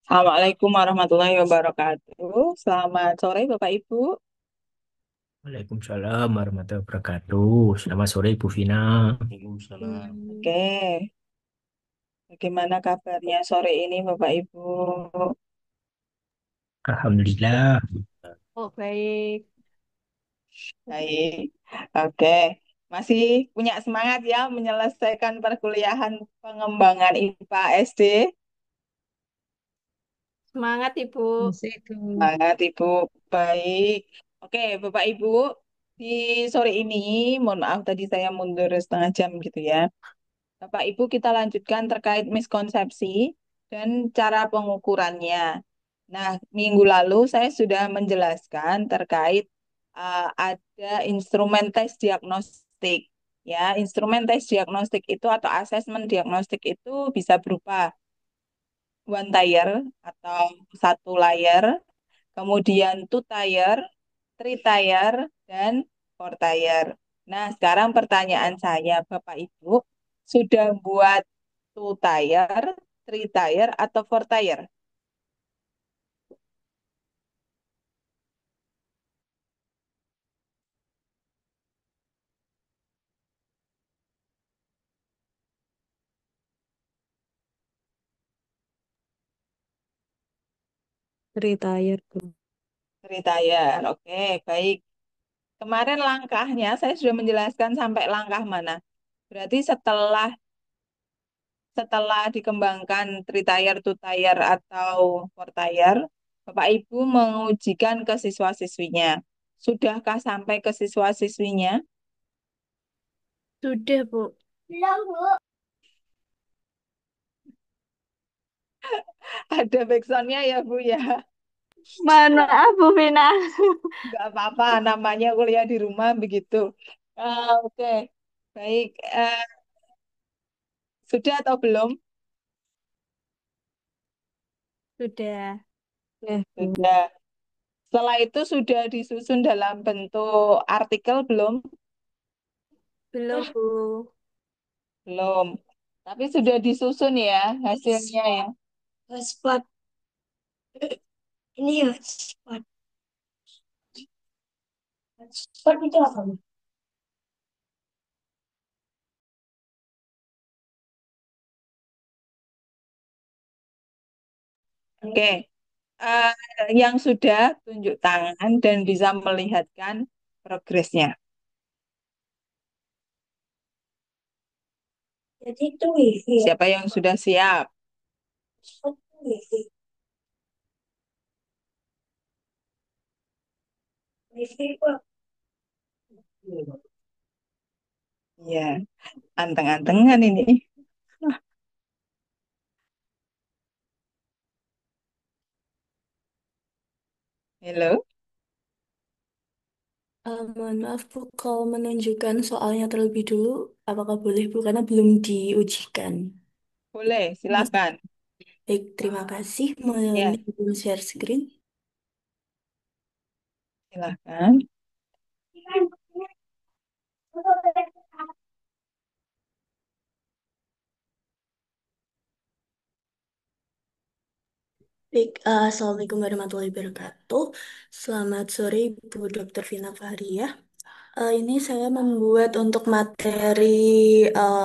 Assalamualaikum warahmatullahi wabarakatuh. Selamat sore Bapak Ibu. Waalaikumsalam warahmatullahi wabarakatuh. Selamat sore Ibu Vina. Waalaikumsalam. Oke, bagaimana kabarnya sore ini Bapak Ibu? Alhamdulillah. Oh, baik. Baik. Oke, masih punya semangat ya menyelesaikan perkuliahan pengembangan IPA SD? Semangat Ibu. Masih itu. Semangat Ibu. Baik. Oke, Bapak Ibu, di sore ini, mohon maaf tadi saya mundur setengah jam gitu ya. Bapak Ibu, kita lanjutkan terkait miskonsepsi dan cara pengukurannya. Nah, minggu lalu saya sudah menjelaskan terkait ada instrumen tes diagnostik. Ya, instrumen tes diagnostik itu atau asesmen diagnostik itu bisa berupa one tier atau satu layer, kemudian two tier, three tier, dan four tier. Nah, sekarang pertanyaan saya, Bapak Ibu, sudah buat two tier, three tier, atau four tier? Retire. Three tier, oke, baik. Kemarin langkahnya saya sudah menjelaskan sampai langkah mana. Berarti setelah setelah dikembangkan three tier, two tier, atau four tier, Bapak Ibu mengujikan ke siswa-siswinya. Sudahkah sampai ke siswa-siswinya? Sudah, Bu. Ada backsoundnya ya Bu ya. Mohon maaf, Bu Vina. Nggak apa-apa, namanya kuliah di rumah begitu. Oke, baik. Sudah atau belum? Sudah. Sudah. Setelah itu sudah disusun dalam bentuk artikel belum? Belum, Bu. Belum. Tapi sudah disusun ya hasilnya ya. Spot ini ya, spot. Spot itu apa? Oke. Eh, yang sudah tunjuk tangan dan bisa melihatkan progresnya. Jadi itu wifi ya. Siapa yang sudah siap? Spot itu wifi. Wifi kok. Ya, anteng-antengan ini. Halo? Mohon maaf Bu, kalau menunjukkan soalnya terlebih dulu, apakah boleh Bu? Karena belum diujikan. Boleh, Mas, silakan. baik, terima kasih. Ya, Mau share screen. silakan. Baik, Assalamualaikum warahmatullahi wabarakatuh. Selamat sore Ibu Dr. Vina Fahriyah. Ini saya membuat untuk materi eh,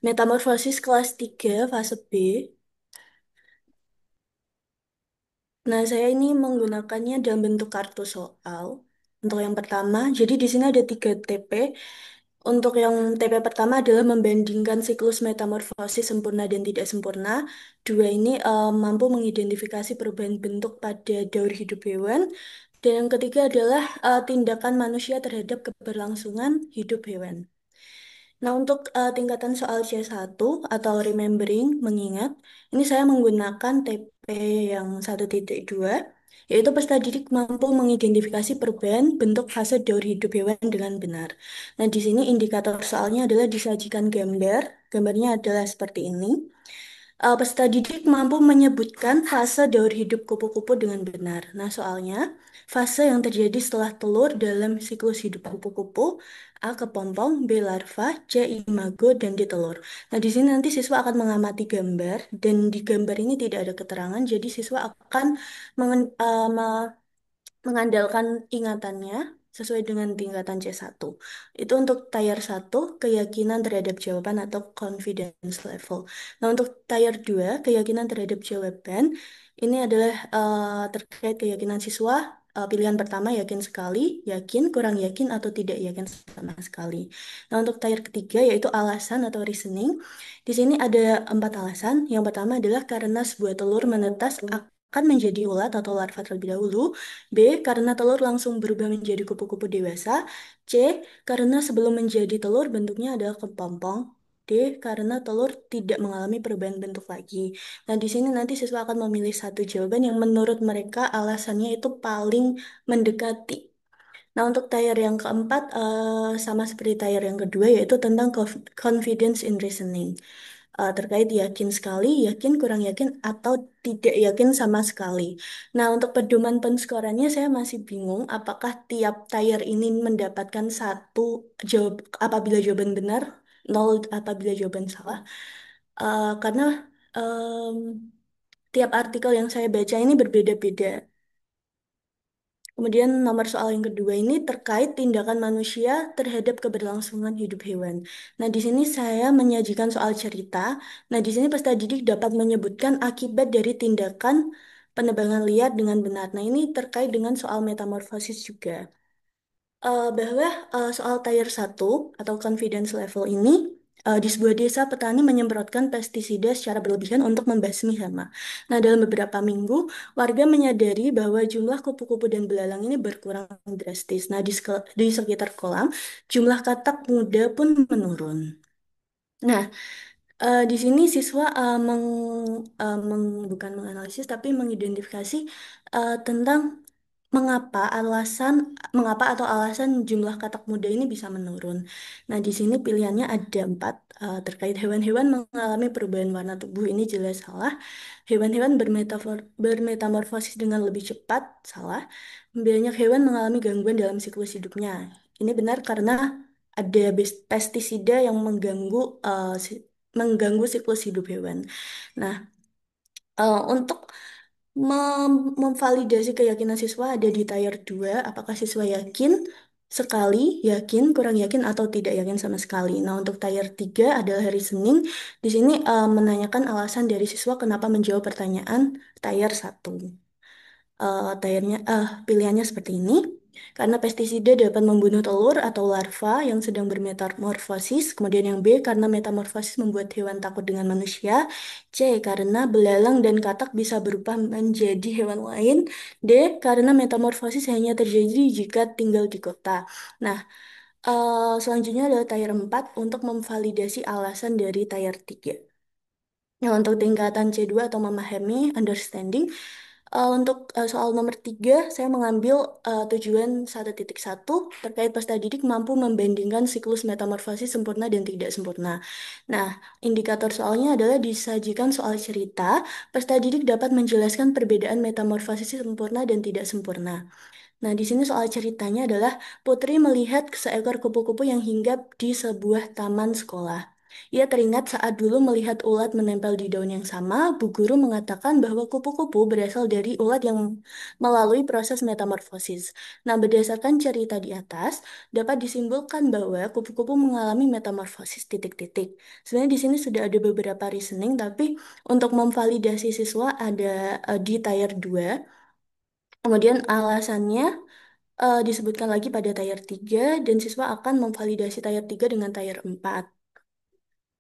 metamorfosis kelas 3 fase B. Nah, saya ini menggunakannya dalam bentuk kartu soal. Untuk yang pertama, jadi di sini ada 3 TP. Untuk yang TP pertama adalah membandingkan siklus metamorfosis sempurna dan tidak sempurna. Dua ini mampu mengidentifikasi perubahan bentuk pada daur hidup hewan. Dan yang ketiga adalah tindakan manusia terhadap keberlangsungan hidup hewan. Nah, untuk tingkatan soal C1 atau remembering, mengingat, ini saya menggunakan TP yang 1.2, yaitu peserta didik mampu mengidentifikasi perubahan bentuk fase daur hidup hewan dengan benar. Nah, di sini indikator soalnya adalah disajikan gambar. Gambarnya adalah seperti ini. Peserta didik mampu menyebutkan fase daur hidup kupu-kupu dengan benar. Nah, soalnya fase yang terjadi setelah telur dalam siklus hidup kupu-kupu, A. Kepompong, B. Larva, C. Imago, dan D. Telur. Nah, di sini nanti siswa akan mengamati gambar, dan di gambar ini tidak ada keterangan, jadi siswa akan mengandalkan ingatannya sesuai dengan tingkatan C1. Itu untuk tier 1 keyakinan terhadap jawaban atau confidence level. Nah, untuk tier 2 keyakinan terhadap jawaban, ini adalah terkait keyakinan siswa. Pilihan pertama yakin sekali, yakin, kurang yakin, atau tidak yakin sama sekali. Nah, untuk tier ketiga yaitu alasan atau reasoning. Di sini ada 4 alasan. Yang pertama adalah karena sebuah telur menetas akan menjadi ulat atau larva terlebih dahulu. B. Karena telur langsung berubah menjadi kupu-kupu dewasa. C. Karena sebelum menjadi telur bentuknya adalah kepompong. D. Karena telur tidak mengalami perubahan bentuk lagi. Nah, di sini nanti siswa akan memilih satu jawaban yang menurut mereka alasannya itu paling mendekati. Nah, untuk tier yang keempat, sama seperti tier yang kedua, yaitu tentang confidence in reasoning. Terkait yakin sekali, yakin, kurang yakin, atau tidak yakin sama sekali. Nah, untuk pedoman penskorannya saya masih bingung apakah tiap tier ini mendapatkan satu jawab apabila jawaban benar, nol apabila jawaban salah. Karena em, tiap artikel yang saya baca ini berbeda-beda. Kemudian nomor soal yang kedua ini terkait tindakan manusia terhadap keberlangsungan hidup hewan. Nah, di sini saya menyajikan soal cerita. Nah, di sini peserta didik dapat menyebutkan akibat dari tindakan penebangan liar dengan benar. Nah, ini terkait dengan soal metamorfosis juga. Bahwa soal tier 1 atau confidence level ini di sebuah desa petani menyemprotkan pestisida secara berlebihan untuk membasmi hama. Nah, dalam beberapa minggu, warga menyadari bahwa jumlah kupu-kupu dan belalang ini berkurang drastis. Nah, di sekitar kolam, jumlah katak muda pun menurun. Nah, di sini siswa bukan menganalisis tapi mengidentifikasi tentang mengapa atau alasan jumlah katak muda ini bisa menurun. Nah, di sini pilihannya ada 4. Terkait hewan-hewan mengalami perubahan warna tubuh ini jelas salah. Hewan-hewan bermetamorfosis dengan lebih cepat salah. Banyak hewan mengalami gangguan dalam siklus hidupnya. Ini benar karena ada pestisida yang mengganggu siklus hidup hewan. Nah, untuk memvalidasi keyakinan siswa ada di tier 2, apakah siswa yakin sekali, yakin, kurang yakin, atau tidak yakin sama sekali. Nah, untuk tier 3 adalah reasoning. Di sini menanyakan alasan dari siswa kenapa menjawab pertanyaan tier 1. Pilihannya seperti ini. Karena pestisida dapat membunuh telur atau larva yang sedang bermetamorfosis. Kemudian yang B, karena metamorfosis membuat hewan takut dengan manusia. C, karena belalang dan katak bisa berubah menjadi hewan lain. D, karena metamorfosis hanya terjadi jika tinggal di kota. Nah, selanjutnya adalah tier 4 untuk memvalidasi alasan dari tier 3. Nah, untuk tingkatan C2 atau memahami, understanding, untuk soal nomor 3, saya mengambil tujuan 1.1 terkait peserta didik mampu membandingkan siklus metamorfosis sempurna dan tidak sempurna. Nah, indikator soalnya adalah disajikan soal cerita, peserta didik dapat menjelaskan perbedaan metamorfosis sempurna dan tidak sempurna. Nah, di sini soal ceritanya adalah Putri melihat seekor kupu-kupu yang hinggap di sebuah taman sekolah. Ia teringat saat dulu melihat ulat menempel di daun yang sama, Bu Guru mengatakan bahwa kupu-kupu berasal dari ulat yang melalui proses metamorfosis. Nah, berdasarkan cerita di atas, dapat disimpulkan bahwa kupu-kupu mengalami metamorfosis titik-titik. Sebenarnya di sini sudah ada beberapa reasoning, tapi untuk memvalidasi siswa ada di tier 2. Kemudian alasannya disebutkan lagi pada tier 3 dan siswa akan memvalidasi tier 3 dengan tier 4.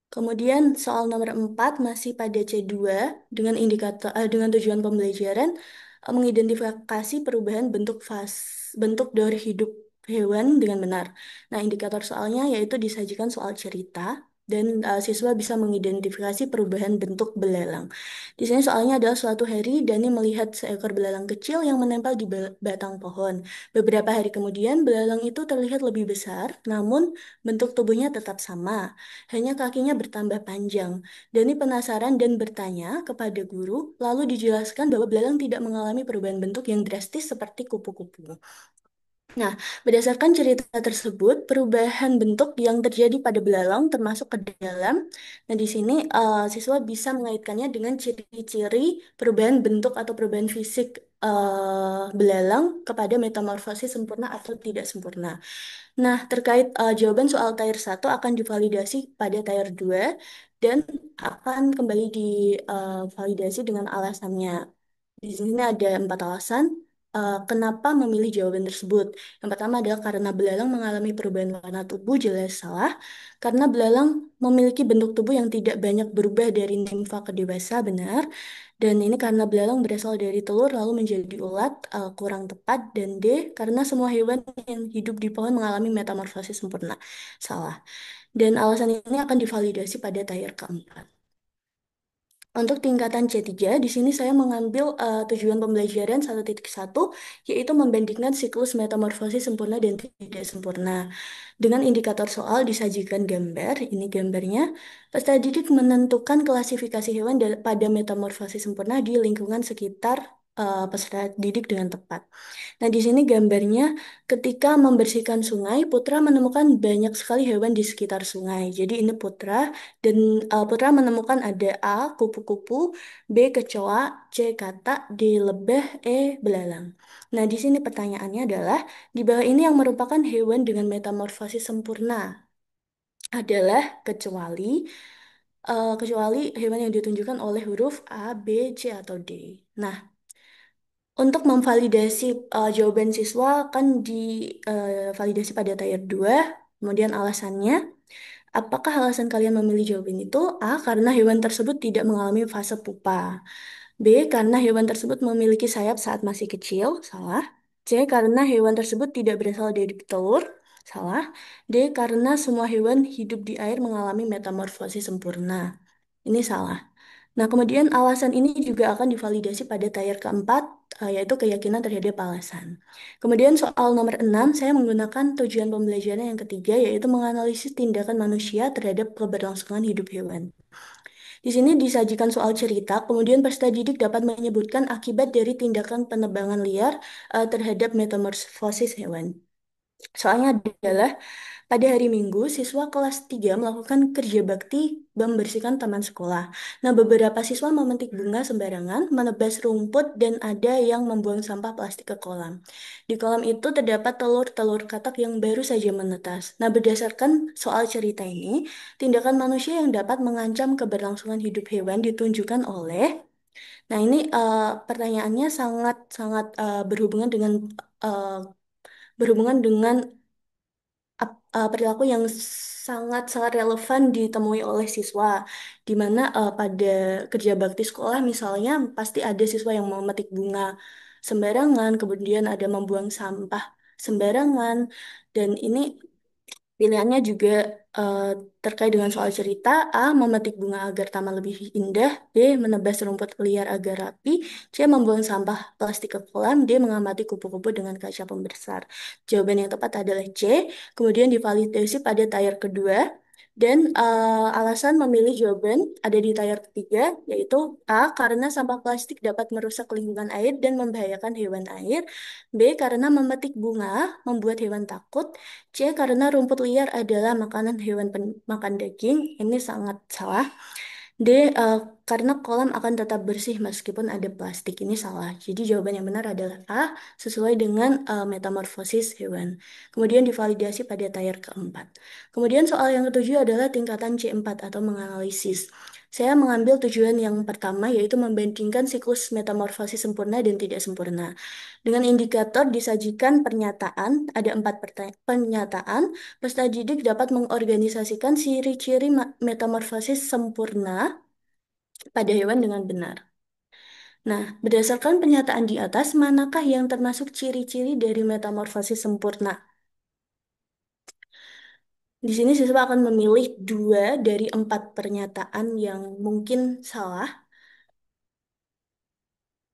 Kemudian soal nomor 4 masih pada C2 dengan dengan tujuan pembelajaran mengidentifikasi perubahan bentuk dari hidup hewan dengan benar. Nah, indikator soalnya yaitu disajikan soal cerita. dan siswa bisa mengidentifikasi perubahan bentuk belalang. Di sini soalnya adalah suatu hari Dani melihat seekor belalang kecil yang menempel di batang pohon. Beberapa hari kemudian, belalang itu terlihat lebih besar, namun bentuk tubuhnya tetap sama, hanya kakinya bertambah panjang. Dani penasaran dan bertanya kepada guru, lalu dijelaskan bahwa belalang tidak mengalami perubahan bentuk yang drastis seperti kupu-kupu. Nah, berdasarkan cerita tersebut, perubahan bentuk yang terjadi pada belalang termasuk ke dalam. Nah, di sini siswa bisa mengaitkannya dengan ciri-ciri perubahan bentuk atau perubahan fisik belalang kepada metamorfosis sempurna atau tidak sempurna. Nah, terkait jawaban soal tier 1 akan divalidasi pada tier 2 dan akan kembali divalidasi dengan alasannya. Di sini ada 4 alasan kenapa memilih jawaban tersebut. Yang pertama adalah karena belalang mengalami perubahan warna tubuh, jelas salah. Karena belalang memiliki bentuk tubuh yang tidak banyak berubah dari nimfa ke dewasa, benar. Dan ini karena belalang berasal dari telur lalu menjadi ulat, kurang tepat. Dan D, karena semua hewan yang hidup di pohon mengalami metamorfosis sempurna, salah. Dan alasan ini akan divalidasi pada tier keempat. Untuk tingkatan C3, di sini saya mengambil tujuan pembelajaran 1.1, yaitu membandingkan siklus metamorfosis sempurna dan tidak sempurna. Dengan indikator soal disajikan gambar, ini gambarnya, peserta didik menentukan klasifikasi hewan pada metamorfosis sempurna di lingkungan sekitar peserta didik dengan tepat. Nah, di sini gambarnya ketika membersihkan sungai, Putra menemukan banyak sekali hewan di sekitar sungai. Jadi ini Putra dan Putra menemukan ada A, kupu-kupu, B, kecoa, C, katak, D, lebah, E, belalang. Nah, di sini pertanyaannya adalah di bawah ini yang merupakan hewan dengan metamorfosis sempurna adalah kecuali hewan yang ditunjukkan oleh huruf A, B, C, atau D. Nah, untuk memvalidasi jawaban siswa kan divalidasi pada tier 2. Kemudian alasannya, apakah alasan kalian memilih jawaban itu? A, karena hewan tersebut tidak mengalami fase pupa. B, karena hewan tersebut memiliki sayap saat masih kecil, salah. C, karena hewan tersebut tidak berasal dari telur, salah. D, karena semua hewan hidup di air mengalami metamorfosis sempurna. Ini salah. Nah, kemudian alasan ini juga akan divalidasi pada tier keempat, yaitu keyakinan terhadap alasan. Kemudian soal nomor 6, saya menggunakan tujuan pembelajaran yang ketiga, yaitu menganalisis tindakan manusia terhadap keberlangsungan hidup hewan. Di sini disajikan soal cerita, kemudian peserta didik dapat menyebutkan akibat dari tindakan penebangan liar terhadap metamorfosis hewan. Soalnya adalah pada hari Minggu, siswa kelas 3 melakukan kerja bakti membersihkan taman sekolah. Nah, beberapa siswa memetik bunga sembarangan, menebas rumput, dan ada yang membuang sampah plastik ke kolam. Di kolam itu terdapat telur-telur katak yang baru saja menetas. Nah, berdasarkan soal cerita ini, tindakan manusia yang dapat mengancam keberlangsungan hidup hewan ditunjukkan oleh. Nah, ini pertanyaannya sangat-sangat eh, berhubungan dengan perilaku yang sangat-sangat relevan ditemui oleh siswa, di mana pada kerja bakti sekolah misalnya pasti ada siswa yang memetik bunga sembarangan, kemudian ada membuang sampah sembarangan, dan ini pilihannya juga eh, terkait dengan soal cerita. A, memetik bunga agar taman lebih indah. B, menebas rumput liar agar rapi. C, membuang sampah plastik ke kolam. D, mengamati kupu-kupu dengan kaca pembesar. Jawaban yang tepat adalah C. Kemudian divalidasi pada tier kedua. Dan alasan memilih jawaban ada di tier ketiga, yaitu A, karena sampah plastik dapat merusak lingkungan air dan membahayakan hewan air. B, karena memetik bunga membuat hewan takut. C, karena rumput liar adalah makanan hewan makan daging. Ini sangat salah. D, karena kolam akan tetap bersih meskipun ada plastik. Ini salah. Jadi jawaban yang benar adalah A, sesuai dengan metamorfosis hewan. Kemudian divalidasi pada tier keempat. Kemudian soal yang ketujuh adalah tingkatan C4 atau menganalisis. Saya mengambil tujuan yang pertama, yaitu membandingkan siklus metamorfosis sempurna dan tidak sempurna. Dengan indikator disajikan pernyataan, ada 4 pernyataan, peserta didik dapat mengorganisasikan ciri-ciri metamorfosis sempurna pada hewan dengan benar. Nah, berdasarkan pernyataan di atas, manakah yang termasuk ciri-ciri dari metamorfosis sempurna? Di sini siswa akan memilih dua dari empat pernyataan yang mungkin salah.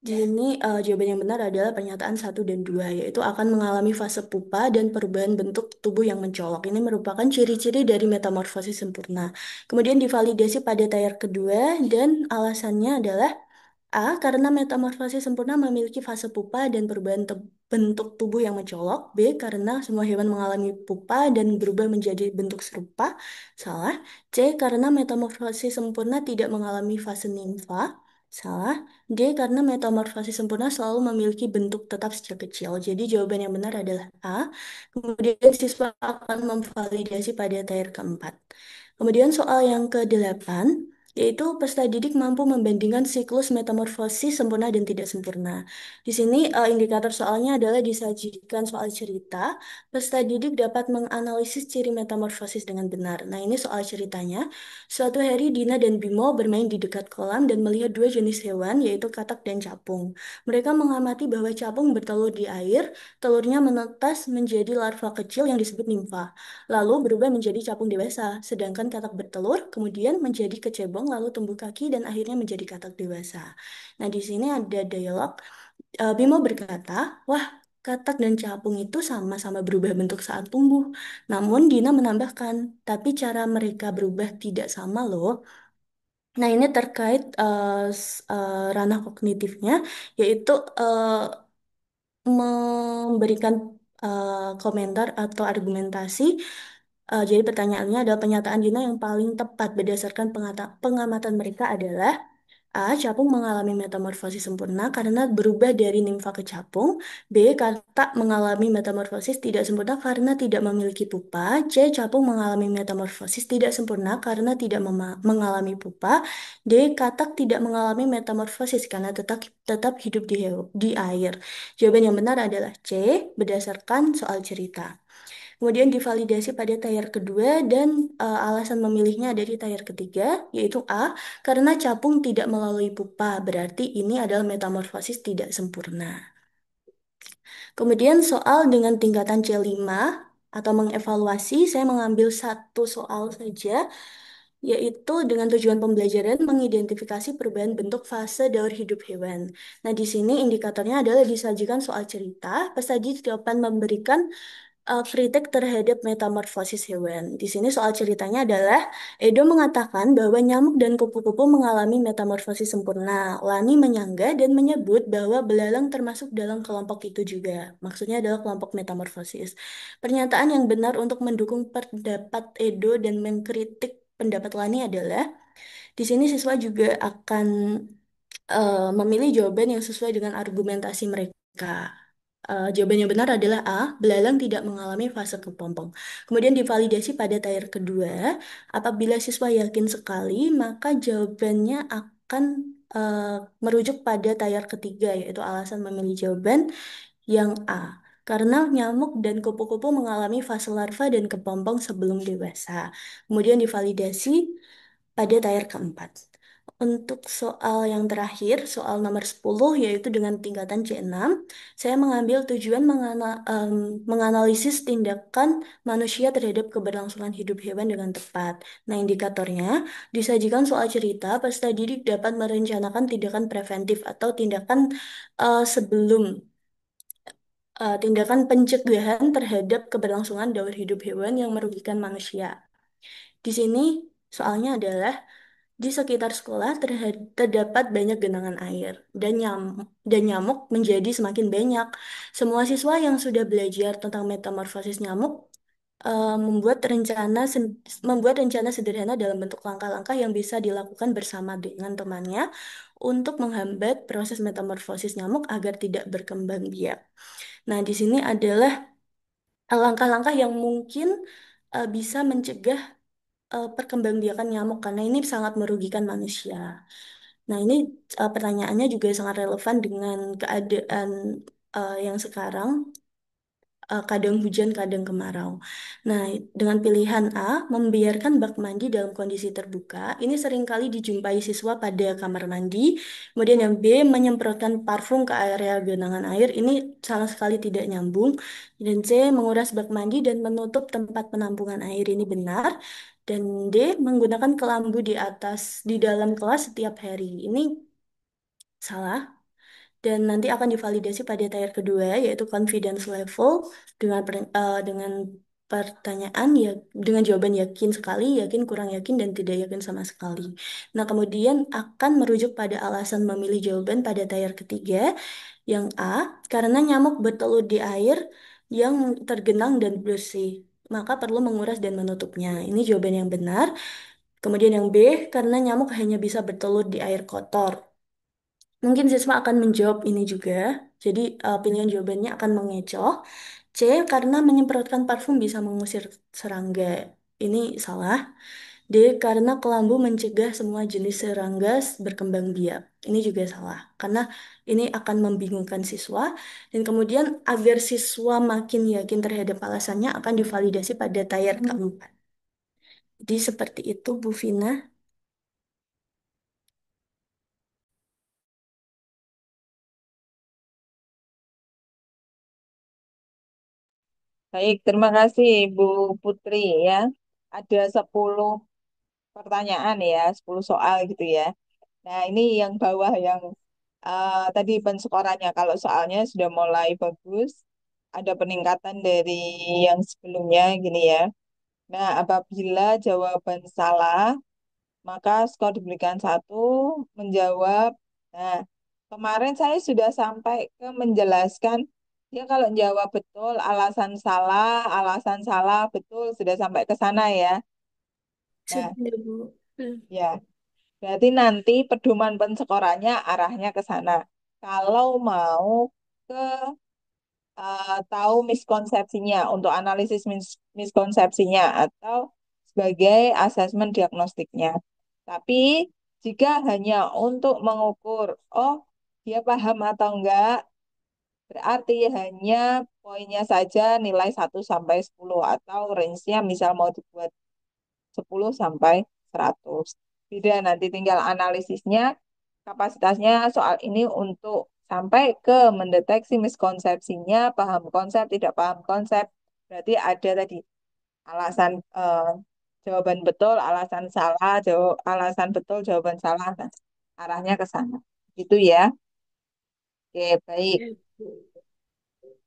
Di sini jawaban yang benar adalah pernyataan satu dan dua, yaitu akan mengalami fase pupa dan perubahan bentuk tubuh yang mencolok. Ini merupakan ciri-ciri dari metamorfosis sempurna. Kemudian divalidasi pada tayar kedua dan alasannya adalah A. Karena metamorfosis sempurna memiliki fase pupa dan perubahan bentuk tubuh yang mencolok. B. Karena semua hewan mengalami pupa dan berubah menjadi bentuk serupa. Salah. C. Karena metamorfosis sempurna tidak mengalami fase nimfa. Salah. D. Karena metamorfosis sempurna selalu memiliki bentuk tetap sejak kecil. Jadi jawaban yang benar adalah A. Kemudian siswa akan memvalidasi pada tier keempat. Kemudian soal yang ke-8, yaitu peserta didik mampu membandingkan siklus metamorfosis sempurna dan tidak sempurna. Di sini indikator soalnya adalah disajikan soal cerita. Peserta didik dapat menganalisis ciri metamorfosis dengan benar. Nah, ini soal ceritanya. Suatu hari Dina dan Bimo bermain di dekat kolam dan melihat dua jenis hewan, yaitu katak dan capung. Mereka mengamati bahwa capung bertelur di air, telurnya menetas menjadi larva kecil yang disebut nimfa, lalu berubah menjadi capung dewasa. Sedangkan katak bertelur, kemudian menjadi kecebong, lalu tumbuh kaki, dan akhirnya menjadi katak dewasa. Nah, di sini ada dialog. Bimo berkata, wah, katak dan capung itu sama-sama berubah bentuk saat tumbuh. Namun Dina menambahkan, tapi cara mereka berubah tidak sama loh. Nah, ini terkait ranah kognitifnya, yaitu memberikan komentar atau argumentasi. Jadi pertanyaannya adalah pernyataan Dina yang paling tepat berdasarkan pengamatan mereka adalah A. Capung mengalami metamorfosis sempurna karena berubah dari nimfa ke capung. B. Katak mengalami metamorfosis tidak sempurna karena tidak memiliki pupa. C. Capung mengalami metamorfosis tidak sempurna karena tidak mengalami pupa. D. Katak tidak mengalami metamorfosis karena tetap hidup di air. Jawaban yang benar adalah C. Berdasarkan soal cerita. Kemudian divalidasi pada tier kedua dan alasan memilihnya dari tier ketiga, yaitu A, karena capung tidak melalui pupa, berarti ini adalah metamorfosis tidak sempurna. Kemudian soal dengan tingkatan C5 atau mengevaluasi, saya mengambil satu soal saja, yaitu dengan tujuan pembelajaran mengidentifikasi perubahan bentuk fase daur hidup hewan. Nah, di sini indikatornya adalah disajikan soal cerita, peserta dapat memberikan kritik terhadap metamorfosis hewan. Di sini soal ceritanya adalah Edo mengatakan bahwa nyamuk dan kupu-kupu mengalami metamorfosis sempurna. Lani menyanggah dan menyebut bahwa belalang termasuk dalam kelompok itu juga. Maksudnya adalah kelompok metamorfosis. Pernyataan yang benar untuk mendukung pendapat Edo dan mengkritik pendapat Lani adalah di sini siswa juga akan memilih jawaban yang sesuai dengan argumentasi mereka. Jawaban yang benar adalah A, belalang tidak mengalami fase kepompong. Kemudian divalidasi pada tier kedua, apabila siswa yakin sekali, maka jawabannya akan eh, merujuk pada tier ketiga, yaitu alasan memilih jawaban yang A. Karena nyamuk dan kupu-kupu mengalami fase larva dan kepompong sebelum dewasa. Kemudian divalidasi pada tier keempat. Untuk soal yang terakhir, soal nomor 10, yaitu dengan tingkatan C6, saya mengambil tujuan menganalisis tindakan manusia terhadap keberlangsungan hidup hewan dengan tepat. Nah, indikatornya disajikan soal cerita, peserta didik dapat merencanakan tindakan preventif atau sebelum tindakan pencegahan terhadap keberlangsungan daur hidup hewan yang merugikan manusia. Di sini soalnya adalah di sekitar sekolah terdapat banyak genangan air dan nyamuk menjadi semakin banyak. Semua siswa yang sudah belajar tentang metamorfosis nyamuk membuat rencana sederhana dalam bentuk langkah-langkah yang bisa dilakukan bersama dengan temannya untuk menghambat proses metamorfosis nyamuk agar tidak berkembang biak. Nah, di sini adalah langkah-langkah yang mungkin bisa mencegah perkembangbiakan nyamuk karena ini sangat merugikan manusia. Nah, ini pertanyaannya juga sangat relevan dengan keadaan yang sekarang. kadang hujan, kadang kemarau. Nah, dengan pilihan A, membiarkan bak mandi dalam kondisi terbuka, ini seringkali dijumpai siswa pada kamar mandi. Kemudian yang B, menyemprotkan parfum ke area genangan air, ini sama sekali tidak nyambung. Dan C, menguras bak mandi dan menutup tempat penampungan air, ini benar. Dan D, menggunakan kelambu di atas, di dalam kelas setiap hari. Ini salah dan nanti akan divalidasi pada tier kedua yaitu confidence level dengan pertanyaan ya dengan jawaban yakin sekali, yakin, kurang yakin dan tidak yakin sama sekali. Nah, kemudian akan merujuk pada alasan memilih jawaban pada tier ketiga yang A, karena nyamuk bertelur di air yang tergenang dan bersih, maka perlu menguras dan menutupnya. Ini jawaban yang benar. Kemudian yang B, karena nyamuk hanya bisa bertelur di air kotor. Mungkin siswa akan menjawab ini juga. Jadi pilihan jawabannya akan mengecoh. C, karena menyemprotkan parfum bisa mengusir serangga. Ini salah. D, karena kelambu mencegah semua jenis serangga berkembang biak. Ini juga salah. Karena ini akan membingungkan siswa. Dan kemudian agar siswa makin yakin terhadap alasannya akan divalidasi pada tier keempat. Jadi seperti itu, Bu Vina. Baik, terima kasih Bu Putri ya. Ada 10 pertanyaan ya, 10 soal gitu ya. Nah, ini yang bawah yang tadi penskorannya. Kalau soalnya sudah mulai bagus, ada peningkatan dari yang sebelumnya gini ya. Nah, apabila jawaban salah, maka skor diberikan satu, menjawab. Nah, kemarin saya sudah sampai ke menjelaskan, dia kalau jawab betul, alasan salah, betul, sudah sampai ke sana ya. Nah, Sudah, Bu. ya, berarti nanti pedoman penskorannya arahnya ke sana. Kalau mau ke tahu miskonsepsinya untuk analisis miskonsepsinya atau sebagai asesmen diagnostiknya. Tapi jika hanya untuk mengukur, oh dia paham atau enggak, berarti hanya poinnya saja nilai 1 sampai 10 atau range-nya misal mau dibuat 10 sampai 100. Beda nanti tinggal analisisnya, kapasitasnya soal ini untuk sampai ke mendeteksi miskonsepsinya, paham konsep, tidak paham konsep. Berarti ada tadi alasan jawaban betul, alasan salah, alasan betul, jawaban salah. Nah, arahnya ke sana. Gitu ya. Oke, baik. Ya, Bu.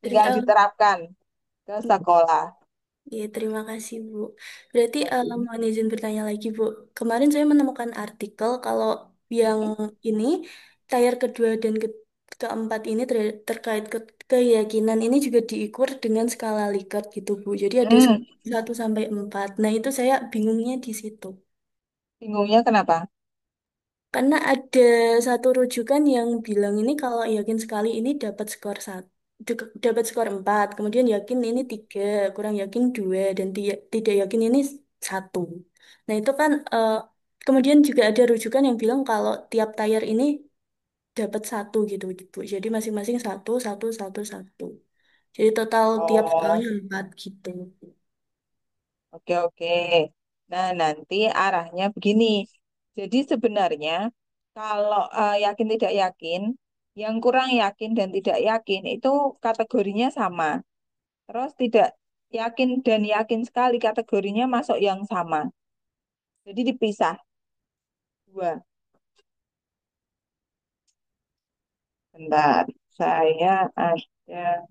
Tinggal diterapkan ke sekolah. Iya, terima kasih, Bu. Berarti Oke. mohon izin bertanya lagi, Bu. Kemarin saya menemukan artikel kalau yang ini, tier kedua dan keempat ini terkait keyakinan ini juga diukur dengan skala Likert gitu, Bu. Jadi ada Hmm, 1 sampai 4. Nah, itu saya bingungnya di situ. bingungnya kenapa? Karena ada satu rujukan yang bilang ini kalau yakin sekali ini dapat skor 1, dapat skor 4, kemudian yakin ini 3, kurang yakin 2, dan tidak yakin ini 1. Nah itu kan kemudian juga ada rujukan yang bilang kalau tiap tier ini dapat 1 gitu, Bu. Jadi masing-masing 1, 1, 1, 1. Jadi total tiap Oh, skalanya 4 gitu. oke, oke. Nah, nanti arahnya begini. Jadi sebenarnya kalau yakin tidak yakin, yang kurang yakin dan tidak yakin itu kategorinya sama. Terus tidak yakin dan yakin sekali kategorinya masuk yang sama. Jadi dipisah dua. Bentar, saya ada.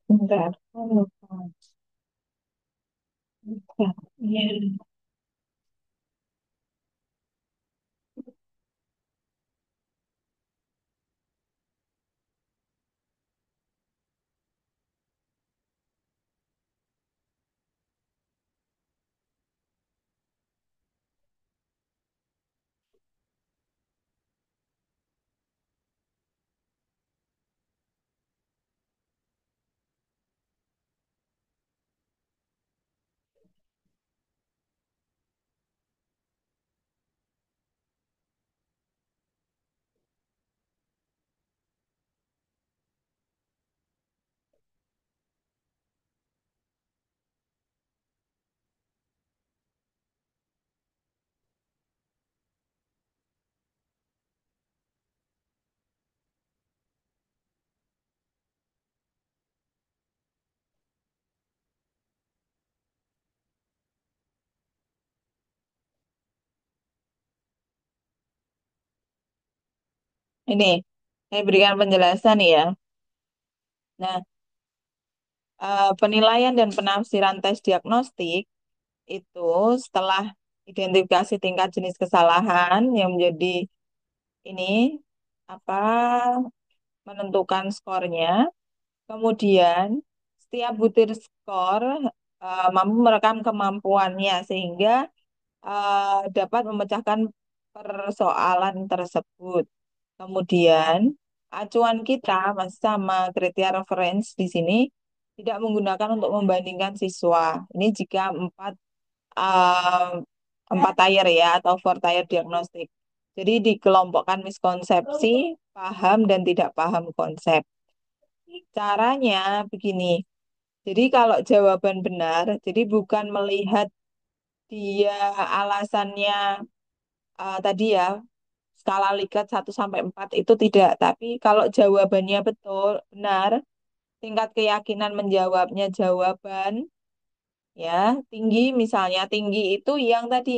Bentar. Oh, lupa. Bentar. Iya. Ini, saya berikan penjelasan nih ya. Nah, penilaian dan penafsiran tes diagnostik itu setelah identifikasi tingkat jenis kesalahan yang menjadi ini apa menentukan skornya. Kemudian setiap butir skor mampu merekam kemampuannya sehingga dapat memecahkan persoalan tersebut. Kemudian acuan kita masih sama kriteria reference di sini tidak menggunakan untuk membandingkan siswa. Ini jika eh, empat tier ya atau four tier diagnostik. Jadi dikelompokkan miskonsepsi, paham dan tidak paham konsep. Caranya begini. Jadi kalau jawaban benar, jadi bukan melihat dia alasannya tadi ya skala Likert 1 sampai 4 itu tidak, tapi kalau jawabannya betul, benar, tingkat keyakinan menjawabnya jawaban ya tinggi misalnya tinggi itu yang tadi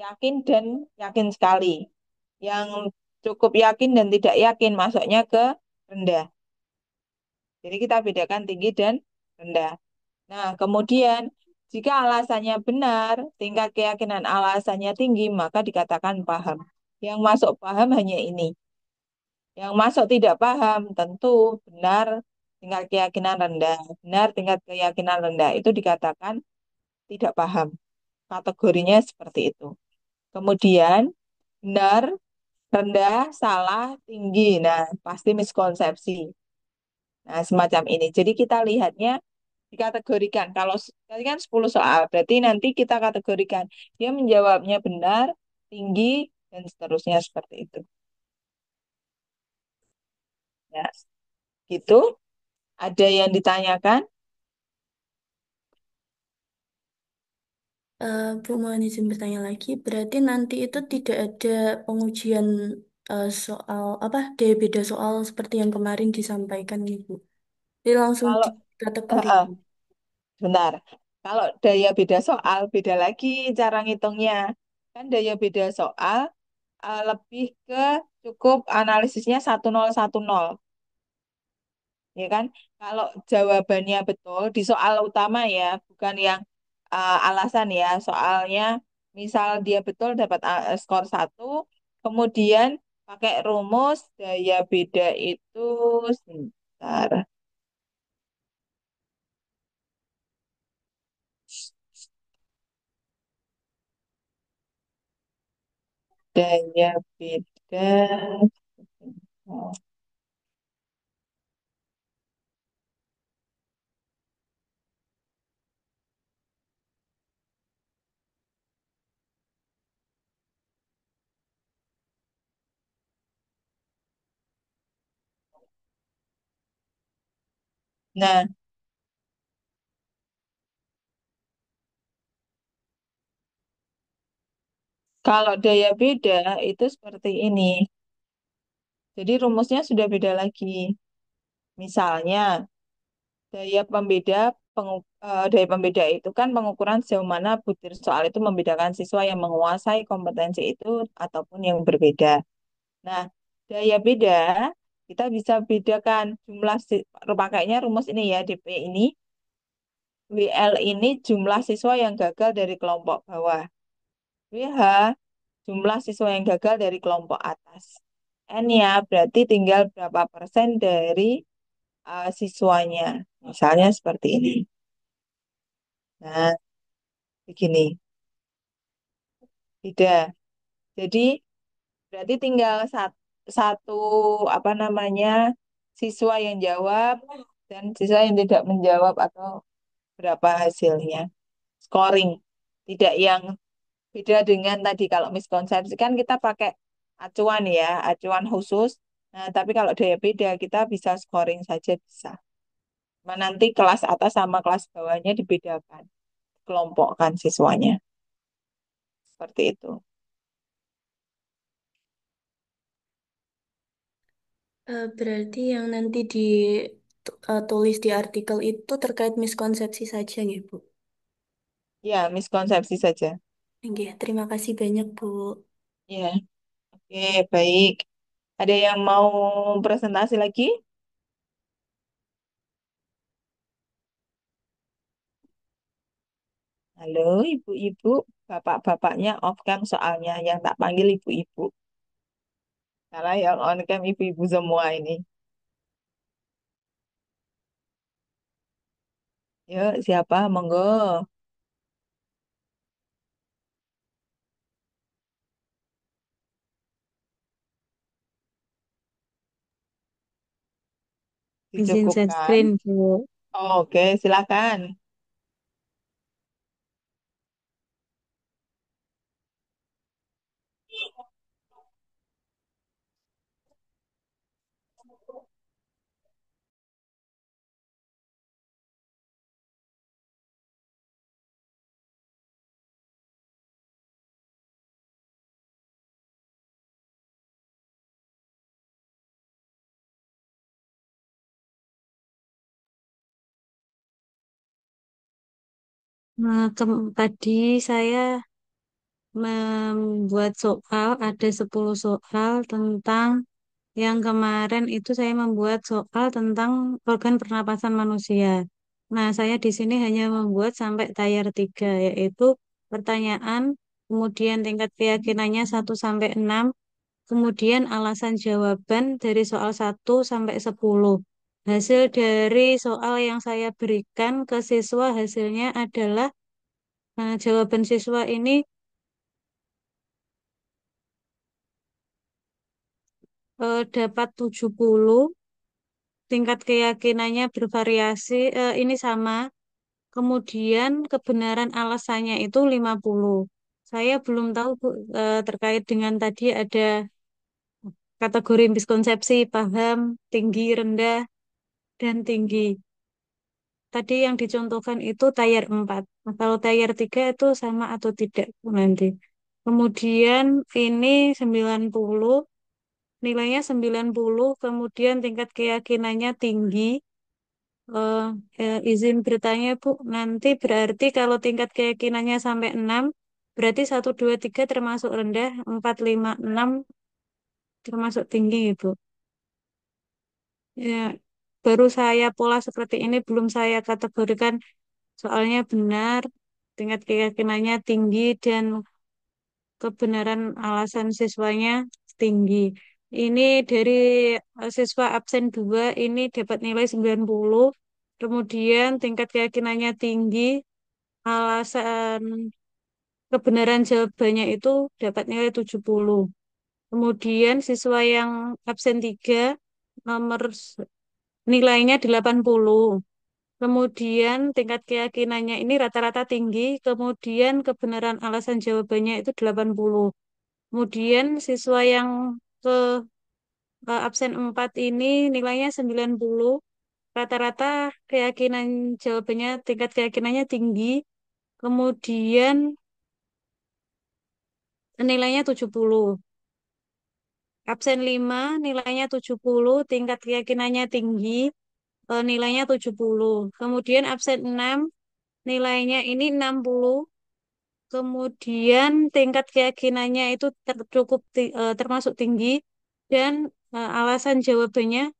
yakin dan yakin sekali. Yang cukup yakin dan tidak yakin masuknya ke rendah. Jadi kita bedakan tinggi dan rendah. Nah, kemudian jika alasannya benar, tingkat keyakinan alasannya tinggi, maka dikatakan paham. Yang masuk paham hanya ini. Yang masuk tidak paham tentu benar tingkat keyakinan rendah. Benar tingkat keyakinan rendah itu dikatakan tidak paham. Kategorinya seperti itu. Kemudian benar, rendah, salah, tinggi. Nah, pasti miskonsepsi. Nah, semacam ini. Jadi kita lihatnya dikategorikan. Kalau tadi kan 10 soal, berarti nanti kita kategorikan. Dia menjawabnya benar, tinggi, dan seterusnya seperti itu. Ya, gitu. Ada yang ditanyakan? Bu, mohon izin bertanya lagi. Berarti nanti itu tidak ada pengujian soal apa daya beda soal seperti yang kemarin disampaikan, Ibu. Jadi langsung Kalau eh, eh, dikategorikan. Bentar. Kalau daya beda soal, beda lagi cara ngitungnya. Kan daya beda soal lebih ke cukup analisisnya 1010. Ya kan? Kalau jawabannya betul di soal utama ya, bukan yang alasan ya. Soalnya misal dia betul dapat skor 1, kemudian pakai rumus daya beda itu sebentar. Daya beda. Nah, kalau daya beda itu seperti ini. Jadi rumusnya sudah beda lagi. Misalnya, daya pembeda itu kan pengukuran sejauh mana butir soal itu membedakan siswa yang menguasai kompetensi itu ataupun yang berbeda. Nah, daya beda kita bisa bedakan jumlah pakainya rumus ini ya, DP ini. WL ini jumlah siswa yang gagal dari kelompok bawah. WH jumlah siswa yang gagal dari kelompok atas. N-nya berarti tinggal berapa persen dari siswanya. Misalnya seperti ini. Nah, begini. Tidak. Jadi berarti tinggal satu apa namanya siswa yang jawab dan siswa yang tidak menjawab atau berapa hasilnya. Scoring. Tidak yang beda dengan tadi kalau miskonsepsi kan kita pakai acuan ya, acuan khusus. Nah, tapi kalau daya beda kita bisa scoring saja bisa. Cuma nanti kelas atas sama kelas bawahnya dibedakan, kelompokkan siswanya. Seperti itu. Berarti yang nanti ditulis di artikel itu terkait miskonsepsi saja ya, Bu? Ya, miskonsepsi saja. Oke, terima kasih banyak, Bu. Ya, oke, baik. Ada yang mau presentasi lagi? Halo, ibu-ibu, bapak-bapaknya off cam soalnya yang tak panggil ibu-ibu. Karena yang on cam ibu-ibu semua ini. Yuk, siapa? Monggo, Izin share dicukupkan. screen, Bu. Oke, silakan. Nah, tadi saya membuat soal, ada 10 soal tentang yang kemarin itu saya membuat soal tentang organ pernapasan manusia. Nah, saya di sini hanya membuat sampai tayar 3, yaitu pertanyaan, kemudian tingkat keyakinannya 1 sampai 6, kemudian alasan jawaban dari soal 1 sampai 10. Hasil dari soal yang saya berikan ke siswa hasilnya adalah jawaban siswa ini dapat 70, tingkat keyakinannya bervariasi, ini sama. Kemudian kebenaran alasannya itu 50. Saya belum tahu Bu, terkait dengan tadi ada kategori miskonsepsi, paham, tinggi, rendah, dan tinggi. Tadi yang dicontohkan itu tayar 4. Nah, kalau tayar 3 itu sama atau tidak nanti. Kemudian ini 90, nilainya 90, kemudian tingkat keyakinannya tinggi. Eh, izin bertanya Bu, nanti berarti kalau tingkat keyakinannya sampai 6, berarti 1, 2, 3 termasuk rendah, 4, 5, 6 termasuk tinggi Ibu. Ya, baru saya pola seperti ini, belum saya kategorikan soalnya benar, tingkat keyakinannya tinggi, dan kebenaran alasan siswanya tinggi. Ini dari siswa absen 2 ini dapat nilai 90. Kemudian tingkat keyakinannya tinggi, alasan kebenaran jawabannya itu dapat nilai 70. Kemudian siswa yang absen 3 nomor nilainya 80. Kemudian tingkat keyakinannya ini rata-rata tinggi, kemudian kebenaran alasan jawabannya itu 80. Kemudian siswa yang ke absen 4 ini nilainya 90, rata-rata keyakinan jawabannya, tingkat keyakinannya tinggi, kemudian nilainya 70. Absen 5 nilainya 70, tingkat keyakinannya tinggi, nilainya 70. Kemudian absen 6 nilainya ini 60, kemudian tingkat keyakinannya itu termasuk tinggi, dan alasan jawabannya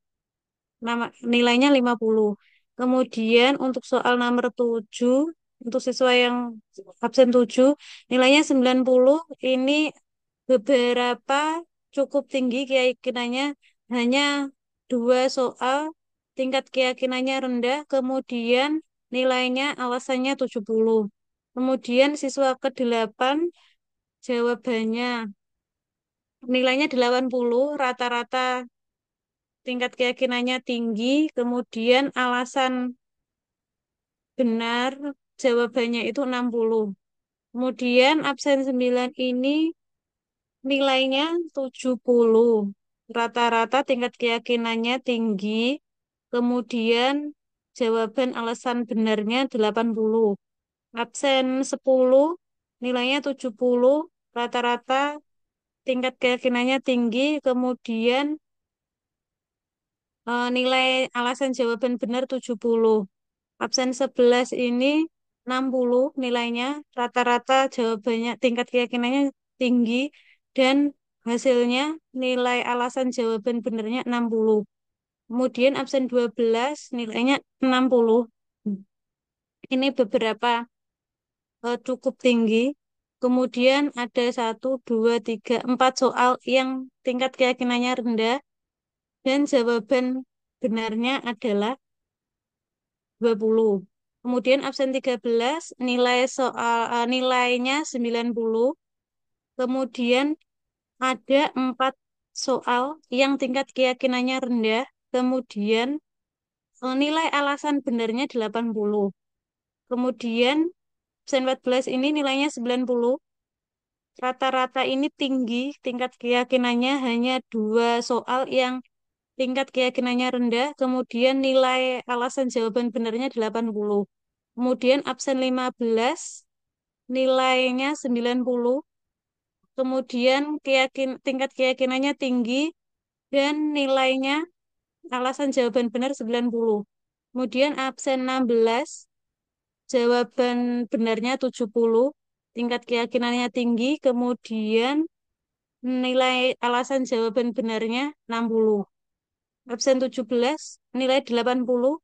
nilainya 50. Kemudian untuk soal nomor 7, untuk siswa yang absen 7, nilainya 90. Ini beberapa cukup tinggi keyakinannya, hanya dua soal tingkat keyakinannya rendah, kemudian nilainya alasannya 70. Kemudian siswa ke-8 jawabannya nilainya 80, rata-rata tingkat keyakinannya tinggi, kemudian alasan benar jawabannya itu 60. Kemudian absen 9 ini nilainya 70. Rata-rata tingkat keyakinannya tinggi, kemudian jawaban alasan benarnya 80. Absen 10 nilainya 70, rata-rata tingkat keyakinannya tinggi, kemudian nilai alasan jawaban benar 70. Absen 11 ini 60 nilainya, rata-rata jawabannya tingkat keyakinannya tinggi, dan hasilnya nilai alasan jawaban benarnya 60. Kemudian absen 12 nilainya 60. Ini beberapa cukup tinggi. Kemudian ada satu, dua, tiga, 4 soal yang tingkat keyakinannya rendah, dan jawaban benarnya adalah 20. Kemudian absen 13 nilainya 90. Kemudian ada 4 soal yang tingkat keyakinannya rendah. Kemudian nilai alasan benarnya 80. Kemudian absen 14 ini nilainya 90. Rata-rata ini tinggi, tingkat keyakinannya hanya 2 soal yang tingkat keyakinannya rendah, kemudian nilai alasan jawaban benarnya 80. Kemudian absen 15, nilainya 90, kemudian tingkat keyakinannya tinggi, dan nilainya alasan jawaban benar 90. Kemudian absen 16, jawaban benarnya 70, tingkat keyakinannya tinggi, kemudian nilai alasan jawaban benarnya 60. Absen 17, nilai 80,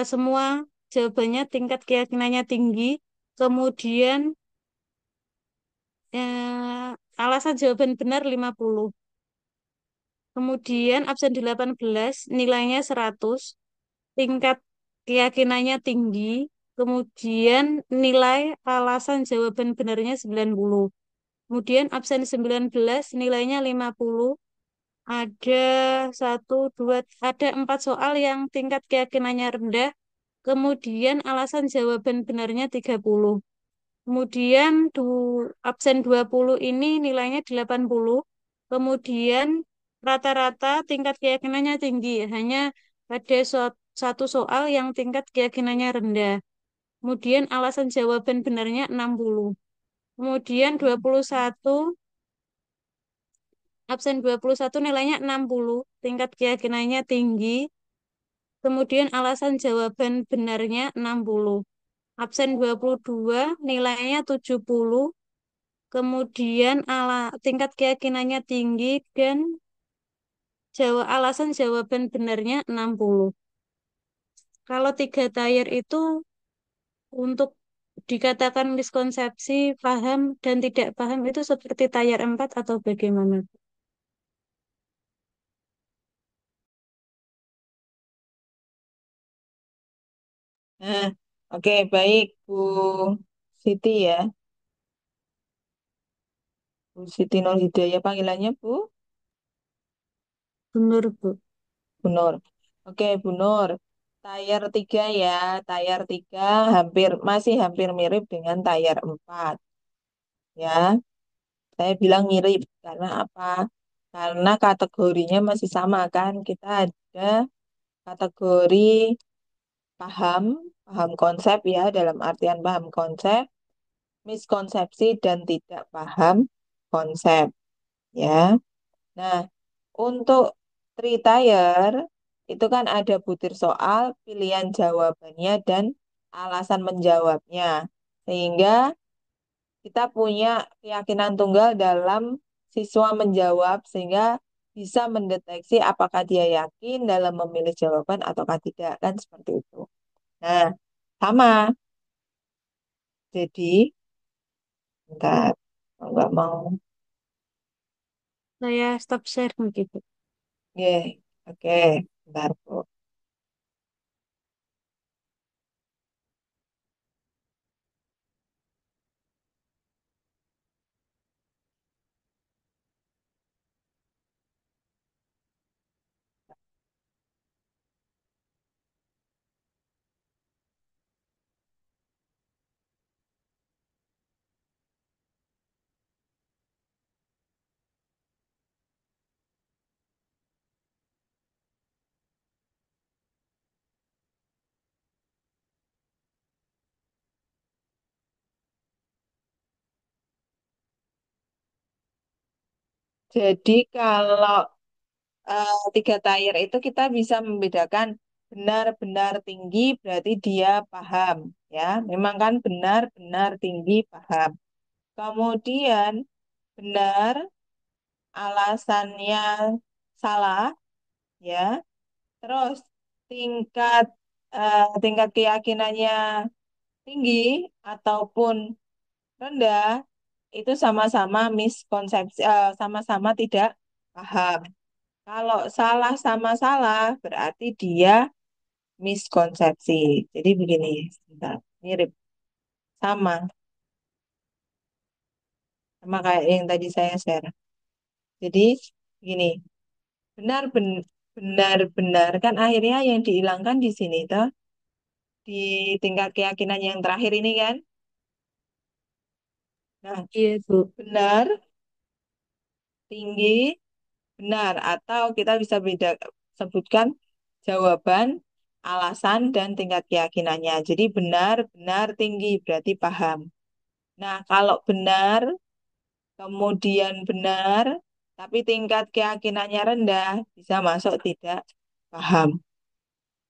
semua jawabannya tingkat keyakinannya tinggi, kemudian alasan jawaban benar 50. Kemudian absen 18 nilainya 100, tingkat keyakinannya tinggi, kemudian nilai alasan jawaban benarnya 90. Kemudian absen 19 nilainya 50. Ada ada 4 soal yang tingkat keyakinannya rendah, kemudian alasan jawaban benarnya 30. Kemudian absen 20 ini nilainya 80. Kemudian rata-rata tingkat keyakinannya tinggi. Hanya ada satu soal yang tingkat keyakinannya rendah. Kemudian alasan jawaban benarnya 60. Kemudian 21, absen 21 nilainya 60. Tingkat keyakinannya tinggi. Kemudian alasan jawaban benarnya 60. Absen 22 nilainya 70. Kemudian tingkat keyakinannya tinggi, dan alasan jawaban benarnya 60. Kalau 3 tier itu untuk dikatakan miskonsepsi, paham, dan tidak paham itu seperti tier 4 atau bagaimana? Nah, oke, baik Bu Siti ya. Bu Siti Nurhidayah panggilannya Bu? Benar, Bu. Bu Nur. Oke, Bu Nur. Tier 3 ya. Tier 3 masih hampir mirip dengan tier 4 ya. Saya bilang mirip karena apa? Karena kategorinya masih sama kan. Kita ada kategori paham, paham konsep ya, dalam artian paham konsep, miskonsepsi dan tidak paham konsep ya. Nah, untuk three tier itu kan ada butir soal, pilihan jawabannya dan alasan menjawabnya. Sehingga kita punya keyakinan tunggal dalam siswa menjawab, sehingga bisa mendeteksi apakah dia yakin dalam memilih jawaban ataukah tidak, kan seperti itu. Nah, sama. Jadi, bentar, kalau nggak mau. Saya stop share gitu. Ye, oke, bentar, Bu. Jadi kalau tiga tier itu kita bisa membedakan benar-benar tinggi berarti dia paham, ya. Memang kan benar-benar tinggi paham. Kemudian benar alasannya salah, ya. Terus tingkat tingkat keyakinannya tinggi ataupun rendah itu sama-sama miskonsepsi, sama-sama tidak paham. Kalau salah sama salah berarti dia miskonsepsi. Jadi begini, sebentar, mirip, sama, sama kayak yang tadi saya share. Jadi gini, benar-benar kan akhirnya yang dihilangkan di sini toh di tingkat keyakinan yang terakhir ini kan. Nah, Iya, Bu. benar, tinggi, benar atau kita bisa beda sebutkan jawaban, alasan dan tingkat keyakinannya. Jadi benar, benar, tinggi berarti paham. Nah, kalau benar, kemudian benar, tapi tingkat keyakinannya rendah, bisa masuk tidak paham,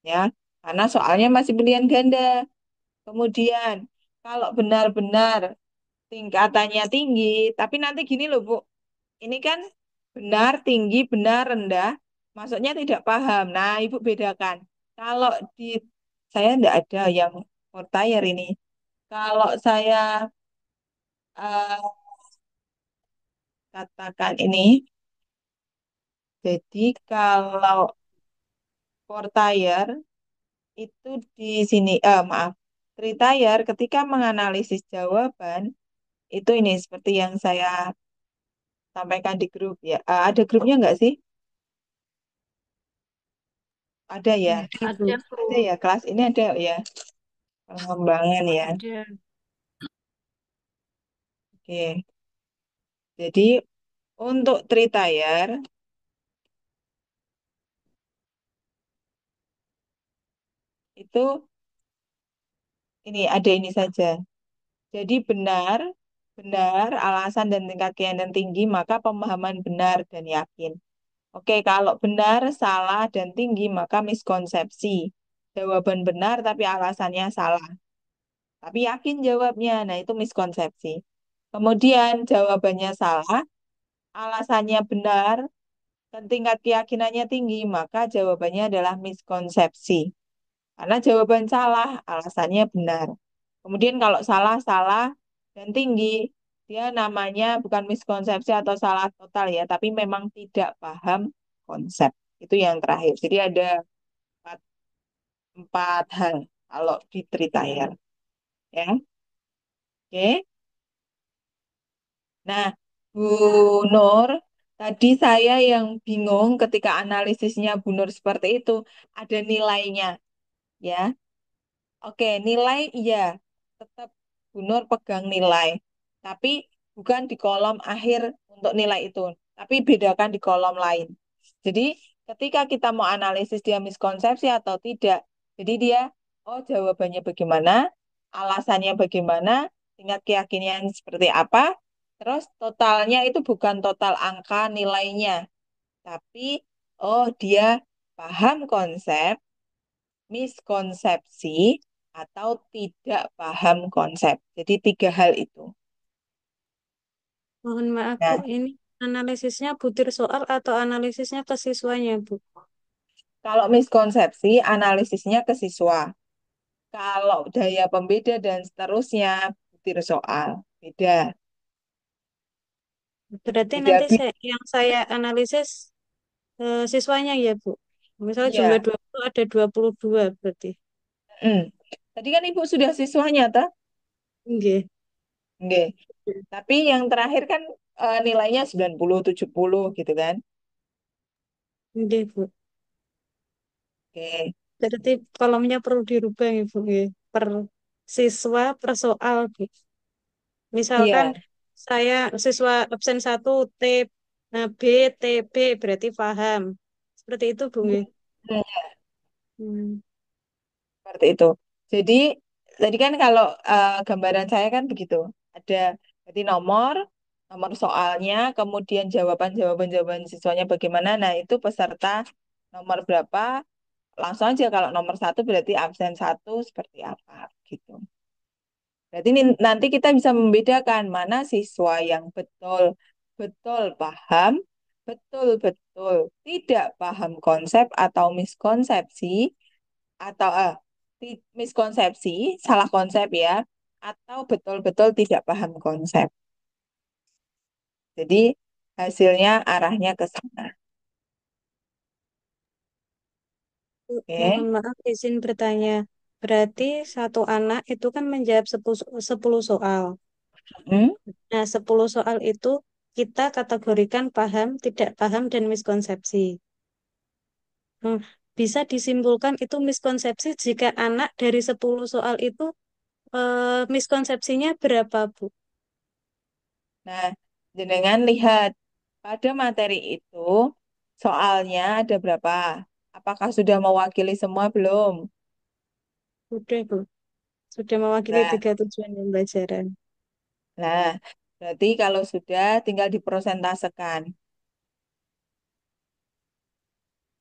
ya. Karena soalnya masih pilihan ganda. Kemudian, kalau benar-benar tingkatannya tinggi, tapi nanti gini loh, Bu. Ini kan benar, tinggi, benar, rendah, maksudnya tidak paham. Nah, Ibu bedakan. Kalau di saya tidak ada yang mortayar ini. Kalau saya eh, katakan ini, jadi kalau Portayer itu di sini, maaf, Tritayer ketika menganalisis jawaban, itu ini seperti yang saya sampaikan di grup ya. Ada grupnya nggak sih? Ada ya? Ada, Bu. Ada, Ada Bu. ya, kelas ini ada ya, pengembangan ya. Ada. Oke, jadi untuk Tritayer itu ini ada ini saja. Jadi benar, benar, alasan dan tingkat keyakinan tinggi, maka pemahaman benar dan yakin. Oke, kalau benar, salah, dan tinggi, maka miskonsepsi. Jawaban benar, tapi alasannya salah. Tapi yakin jawabnya, nah itu miskonsepsi. Kemudian jawabannya salah, alasannya benar, dan tingkat keyakinannya tinggi, maka jawabannya adalah miskonsepsi. Karena jawaban salah, alasannya benar. Kemudian kalau salah, salah, dan tinggi, dia namanya bukan miskonsepsi atau salah total ya, tapi memang tidak paham konsep. Itu yang terakhir. Jadi ada empat, empat hal kalau di Tritayer. Ya. Oke. Nah, Bu Nur, tadi saya yang bingung ketika analisisnya Bu Nur seperti itu, ada nilainya. Ya. Oke, nilai iya, tetap Bu Nur pegang nilai. Tapi bukan di kolom akhir untuk nilai itu, tapi bedakan di kolom lain. Jadi ketika kita mau analisis dia miskonsepsi atau tidak, jadi dia, oh jawabannya bagaimana, alasannya bagaimana, tingkat keyakinan seperti apa, terus totalnya itu bukan total angka nilainya, tapi oh dia paham konsep, miskonsepsi, atau tidak paham konsep. Jadi tiga hal itu. Mohon maaf, Bu. Nah, Ini Analisisnya butir soal atau analisisnya ke siswanya, Bu? Kalau miskonsepsi, analisisnya ke siswa. Kalau daya pembeda dan seterusnya, butir soal. Beda. Berarti Beda. nanti yang saya analisis siswanya ya, Bu. Misalnya jumlah Ya. 20 ada 22 berarti. Hmm. Tadi kan Ibu sudah siswanya, toh? Nggih. Nggih. Tapi yang terakhir kan nilainya 90, 70 gitu kan? Nggih, Bu. Oke. Berarti kolomnya perlu dirubah ya, Bu. Nggih. Per siswa per soal, Bu. Misalkan Iya. saya siswa absen satu T B T B berarti paham. Seperti itu, Bu. Nggih. Hmm, Hmm. seperti itu. Jadi, tadi kan kalau gambaran saya kan begitu. Ada berarti nomor soalnya, kemudian jawaban siswanya bagaimana. Nah, itu peserta nomor berapa. Langsung aja kalau nomor satu berarti absen satu seperti apa gitu. Berarti nanti kita bisa membedakan mana siswa yang betul-betul paham, betul-betul tidak paham konsep atau miskonsepsi, atau miskonsepsi, salah konsep ya, atau betul-betul tidak paham konsep. Jadi hasilnya arahnya ke sana. Mohon Oke. maaf, izin bertanya. Berarti satu anak itu kan menjawab 10 soal. Hmm? Nah, 10 soal itu kita kategorikan paham, tidak paham, dan miskonsepsi. Hmm, bisa disimpulkan itu miskonsepsi jika anak dari 10 soal itu miskonsepsinya berapa, Bu? Nah, jenengan lihat pada materi itu soalnya ada berapa? Apakah sudah mewakili semua belum? Sudah, Bu. Sudah mewakili Nah, 3 tujuan pembelajaran. nah, berarti kalau sudah tinggal diprosentasekan.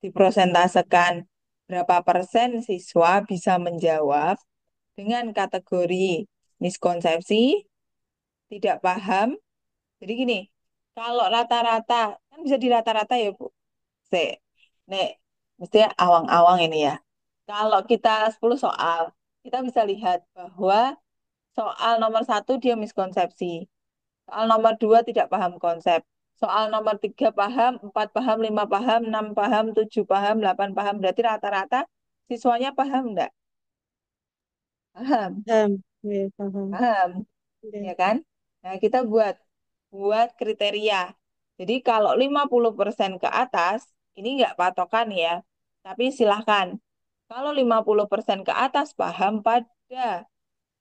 Diprosentasekan berapa persen siswa bisa menjawab dengan kategori miskonsepsi, tidak paham. Jadi gini, kalau rata-rata, kan bisa di rata-rata ya Bu. Se, nek, mesti awang-awang ini ya. Kalau kita 10 soal, kita bisa lihat bahwa soal nomor satu dia miskonsepsi. Soal nomor dua tidak paham konsep. Soal nomor tiga paham, empat paham, lima paham, enam paham, tujuh paham, delapan paham. Berarti rata-rata siswanya paham enggak? Paham, Paham? Ya, paham. paham, Ya. ya kan? Nah, kita buat kriteria. Jadi kalau 50% ke atas, ini enggak patokan ya. Tapi silahkan. Kalau 50% ke atas paham pada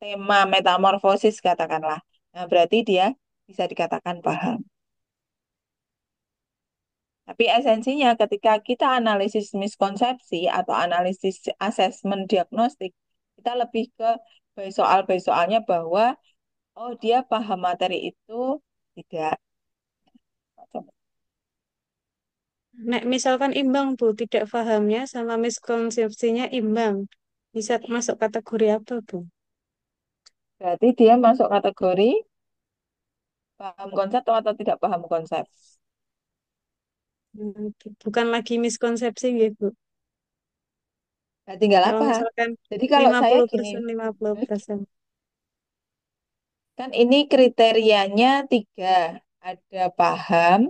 tema metamorfosis katakanlah. Nah, berarti dia bisa dikatakan paham. Tapi esensinya ketika kita analisis miskonsepsi atau analisis asesmen diagnostik, kita lebih ke by soalnya bahwa oh dia paham materi itu tidak. Nek misalkan imbang, Bu, tidak pahamnya sama miskonsepsinya imbang. Bisa masuk kategori apa, Bu? Berarti dia masuk kategori paham konsep atau tidak paham konsep. Bukan lagi miskonsepsi, gitu. Nah, tinggal Kalau apa? misalkan Jadi kalau lima saya puluh gini, persen 50%. kan ini kriterianya tiga. Ada paham,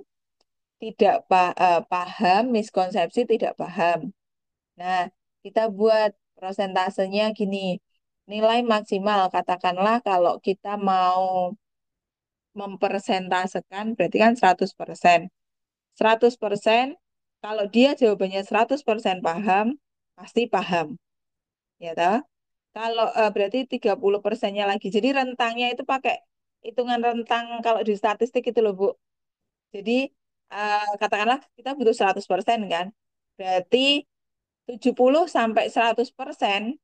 paham, miskonsepsi, tidak paham. Nah, kita buat prosentasenya gini. Nilai maksimal, katakanlah kalau kita mau mempersentasekan, berarti kan 100%. 100%, kalau dia jawabannya 100% paham, pasti paham. Ya toh? Kalau berarti 30%-nya lagi. Jadi rentangnya itu pakai hitungan rentang kalau di statistik itu loh, Bu. Jadi katakanlah kita butuh 100% kan. Berarti 70 sampai 100%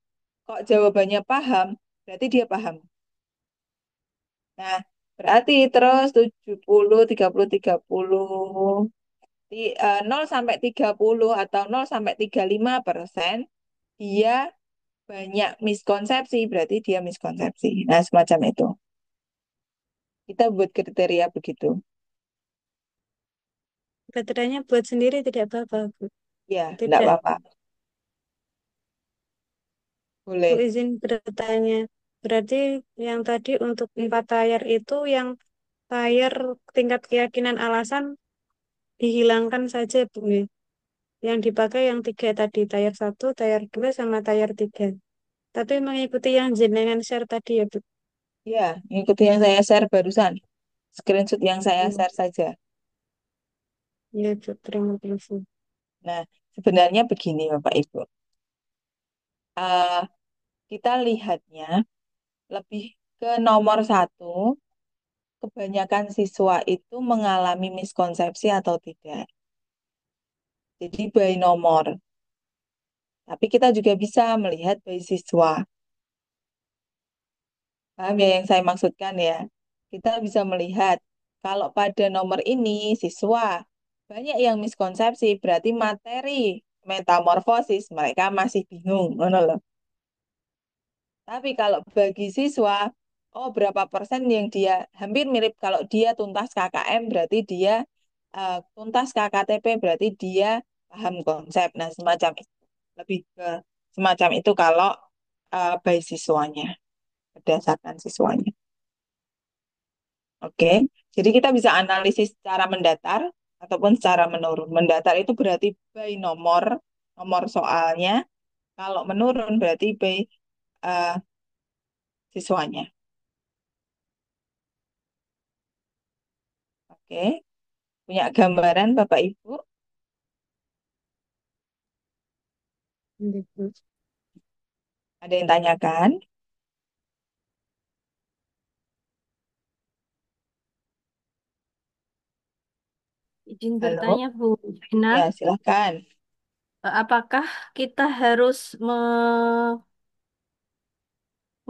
kok jawabannya paham, berarti dia paham. Nah, berarti terus 70, 30, 30, 0 sampai 30 atau 0 sampai 35%, dia banyak miskonsepsi, berarti dia miskonsepsi. Nah, semacam itu. Kita buat kriteria begitu. Baterainya buat sendiri tidak apa-apa, Bu. Ya, enggak Tidak. apa-apa. Bu Boleh. izin bertanya. Berarti yang tadi untuk 4 layar itu yang layar tingkat keyakinan alasan dihilangkan saja, Bu, ya. Yang dipakai yang 3 tadi, layar 1, layar 2, sama layar 3. Tapi mengikuti yang jenengan share tadi ya, Bu. Ya, ikuti yang saya share barusan. Screenshot yang saya Hmm. share saja. Ya, Bu, terima kasih. Nah, sebenarnya begini Bapak Ibu. Eh, kita lihatnya lebih ke nomor satu, kebanyakan siswa itu mengalami miskonsepsi atau tidak. Jadi by nomor. Tapi kita juga bisa melihat by siswa. Paham ya yang saya maksudkan ya? Kita bisa melihat kalau pada nomor ini siswa banyak yang miskonsepsi, berarti materi metamorfosis mereka masih bingung, ngono loh. Tapi kalau bagi siswa, oh berapa persen yang dia hampir mirip kalau dia tuntas KKM berarti dia tuntas KKTP berarti dia paham konsep. Nah, semacam itu. Lebih ke semacam itu kalau by siswanya, berdasarkan siswanya. Oke, jadi kita bisa analisis secara mendatar ataupun secara menurun. Mendatar itu berarti by nomor, nomor soalnya. Kalau menurun berarti by eh, siswanya. Oke, punya gambaran Bapak Ibu? Iya, Bu. Ada yang tanyakan? Izin Halo? bertanya, Bu Vina, Ya, silahkan. apakah kita harus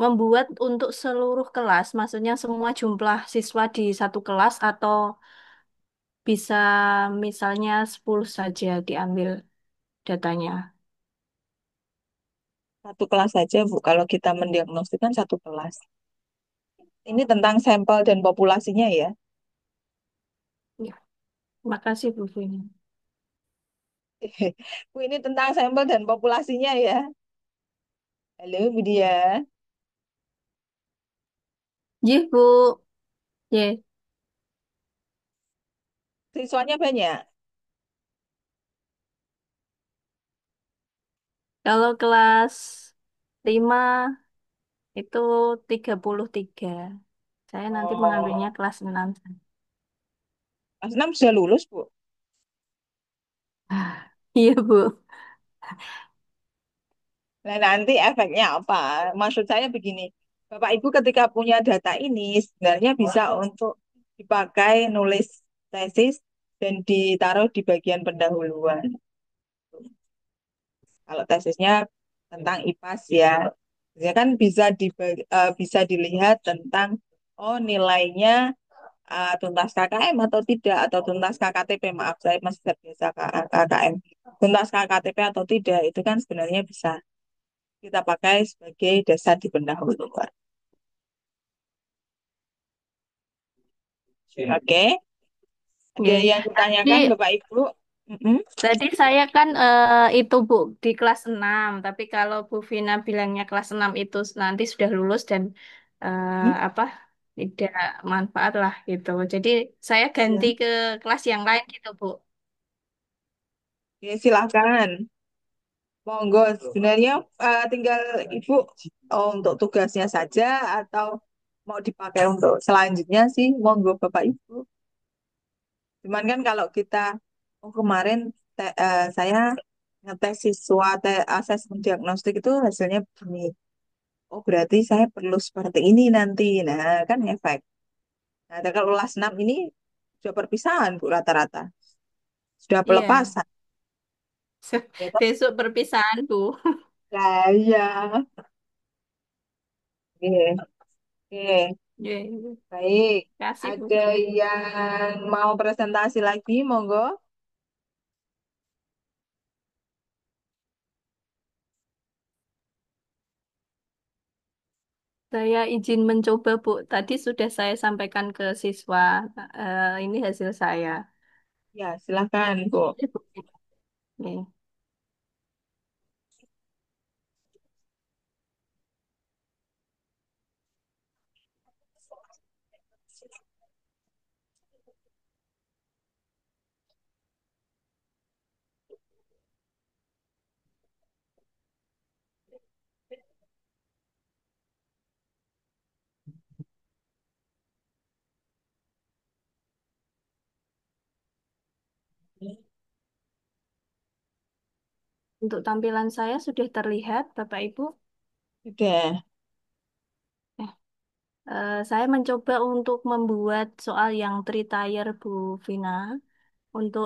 membuat untuk seluruh kelas, maksudnya semua jumlah siswa di satu kelas, atau bisa misalnya 10 saja diambil datanya? Satu kelas saja, Bu. Kalau kita mendiagnostikkan satu kelas. Ini tentang sampel dan populasinya ya. Ya, makasih Bu Vina. Bu, ini tentang sampel dan populasinya ya. Halo, Bu Dia. Iya, Bu. Ya, Siswanya banyak. kalau kelas 5 itu 33. Saya nanti mengambilnya Oh, kelas 6. kelas 6 sudah lulus, Bu. Iya, Bu. Nah, nanti efeknya apa? Maksud saya begini, Bapak Ibu ketika punya data ini sebenarnya bisa untuk dipakai nulis tesis dan ditaruh di bagian pendahuluan. Kalau tesisnya tentang IPAS ya, ya kan bisa dilihat tentang oh nilainya tuntas KKM atau tidak atau tuntas KKTP. Maaf, saya masih terbiasa KKM. Tuntas KKTP atau tidak itu kan sebenarnya bisa kita pakai sebagai dasar di pendahuluan. Oke, ada Ya. yang ditanyakan Tadi Bapak Ibu? Mm-mm. Tadi saya kan itu Bu di kelas 6, tapi kalau Bu Vina bilangnya kelas 6 itu nanti sudah lulus dan Mm. apa tidak manfaat lah gitu. Jadi saya ganti Ya. ke kelas yang lain gitu Bu. Ya, silakan. Monggo, sebenarnya tinggal Ibu untuk tugasnya saja atau mau dipakai untuk selanjutnya sih, monggo Bapak Ibu. Cuman kan kalau kita, oh kemarin saya ngetes siswa asesmen diagnostik itu hasilnya begini. Oh berarti saya perlu seperti ini nanti. Nah kan efek. Nah kalau kelas 6 ini sudah perpisahan Bu rata-rata. Sudah Iya. pelepasan. Ya kan? Besok perpisahan Bu. Nah, iya. Oke, oke. Iya. Baik, Kasih Bu ada Vina. yang mau presentasi lagi, monggo. Saya izin mencoba Bu. Tadi sudah saya sampaikan ke siswa. Ini hasil saya. Ya, silakan, Bu. Oke. Untuk tampilan saya sudah terlihat, Bapak Ibu. Sudah. Eh, saya mencoba untuk membuat soal yang three-tier, Bu Vina. Untuk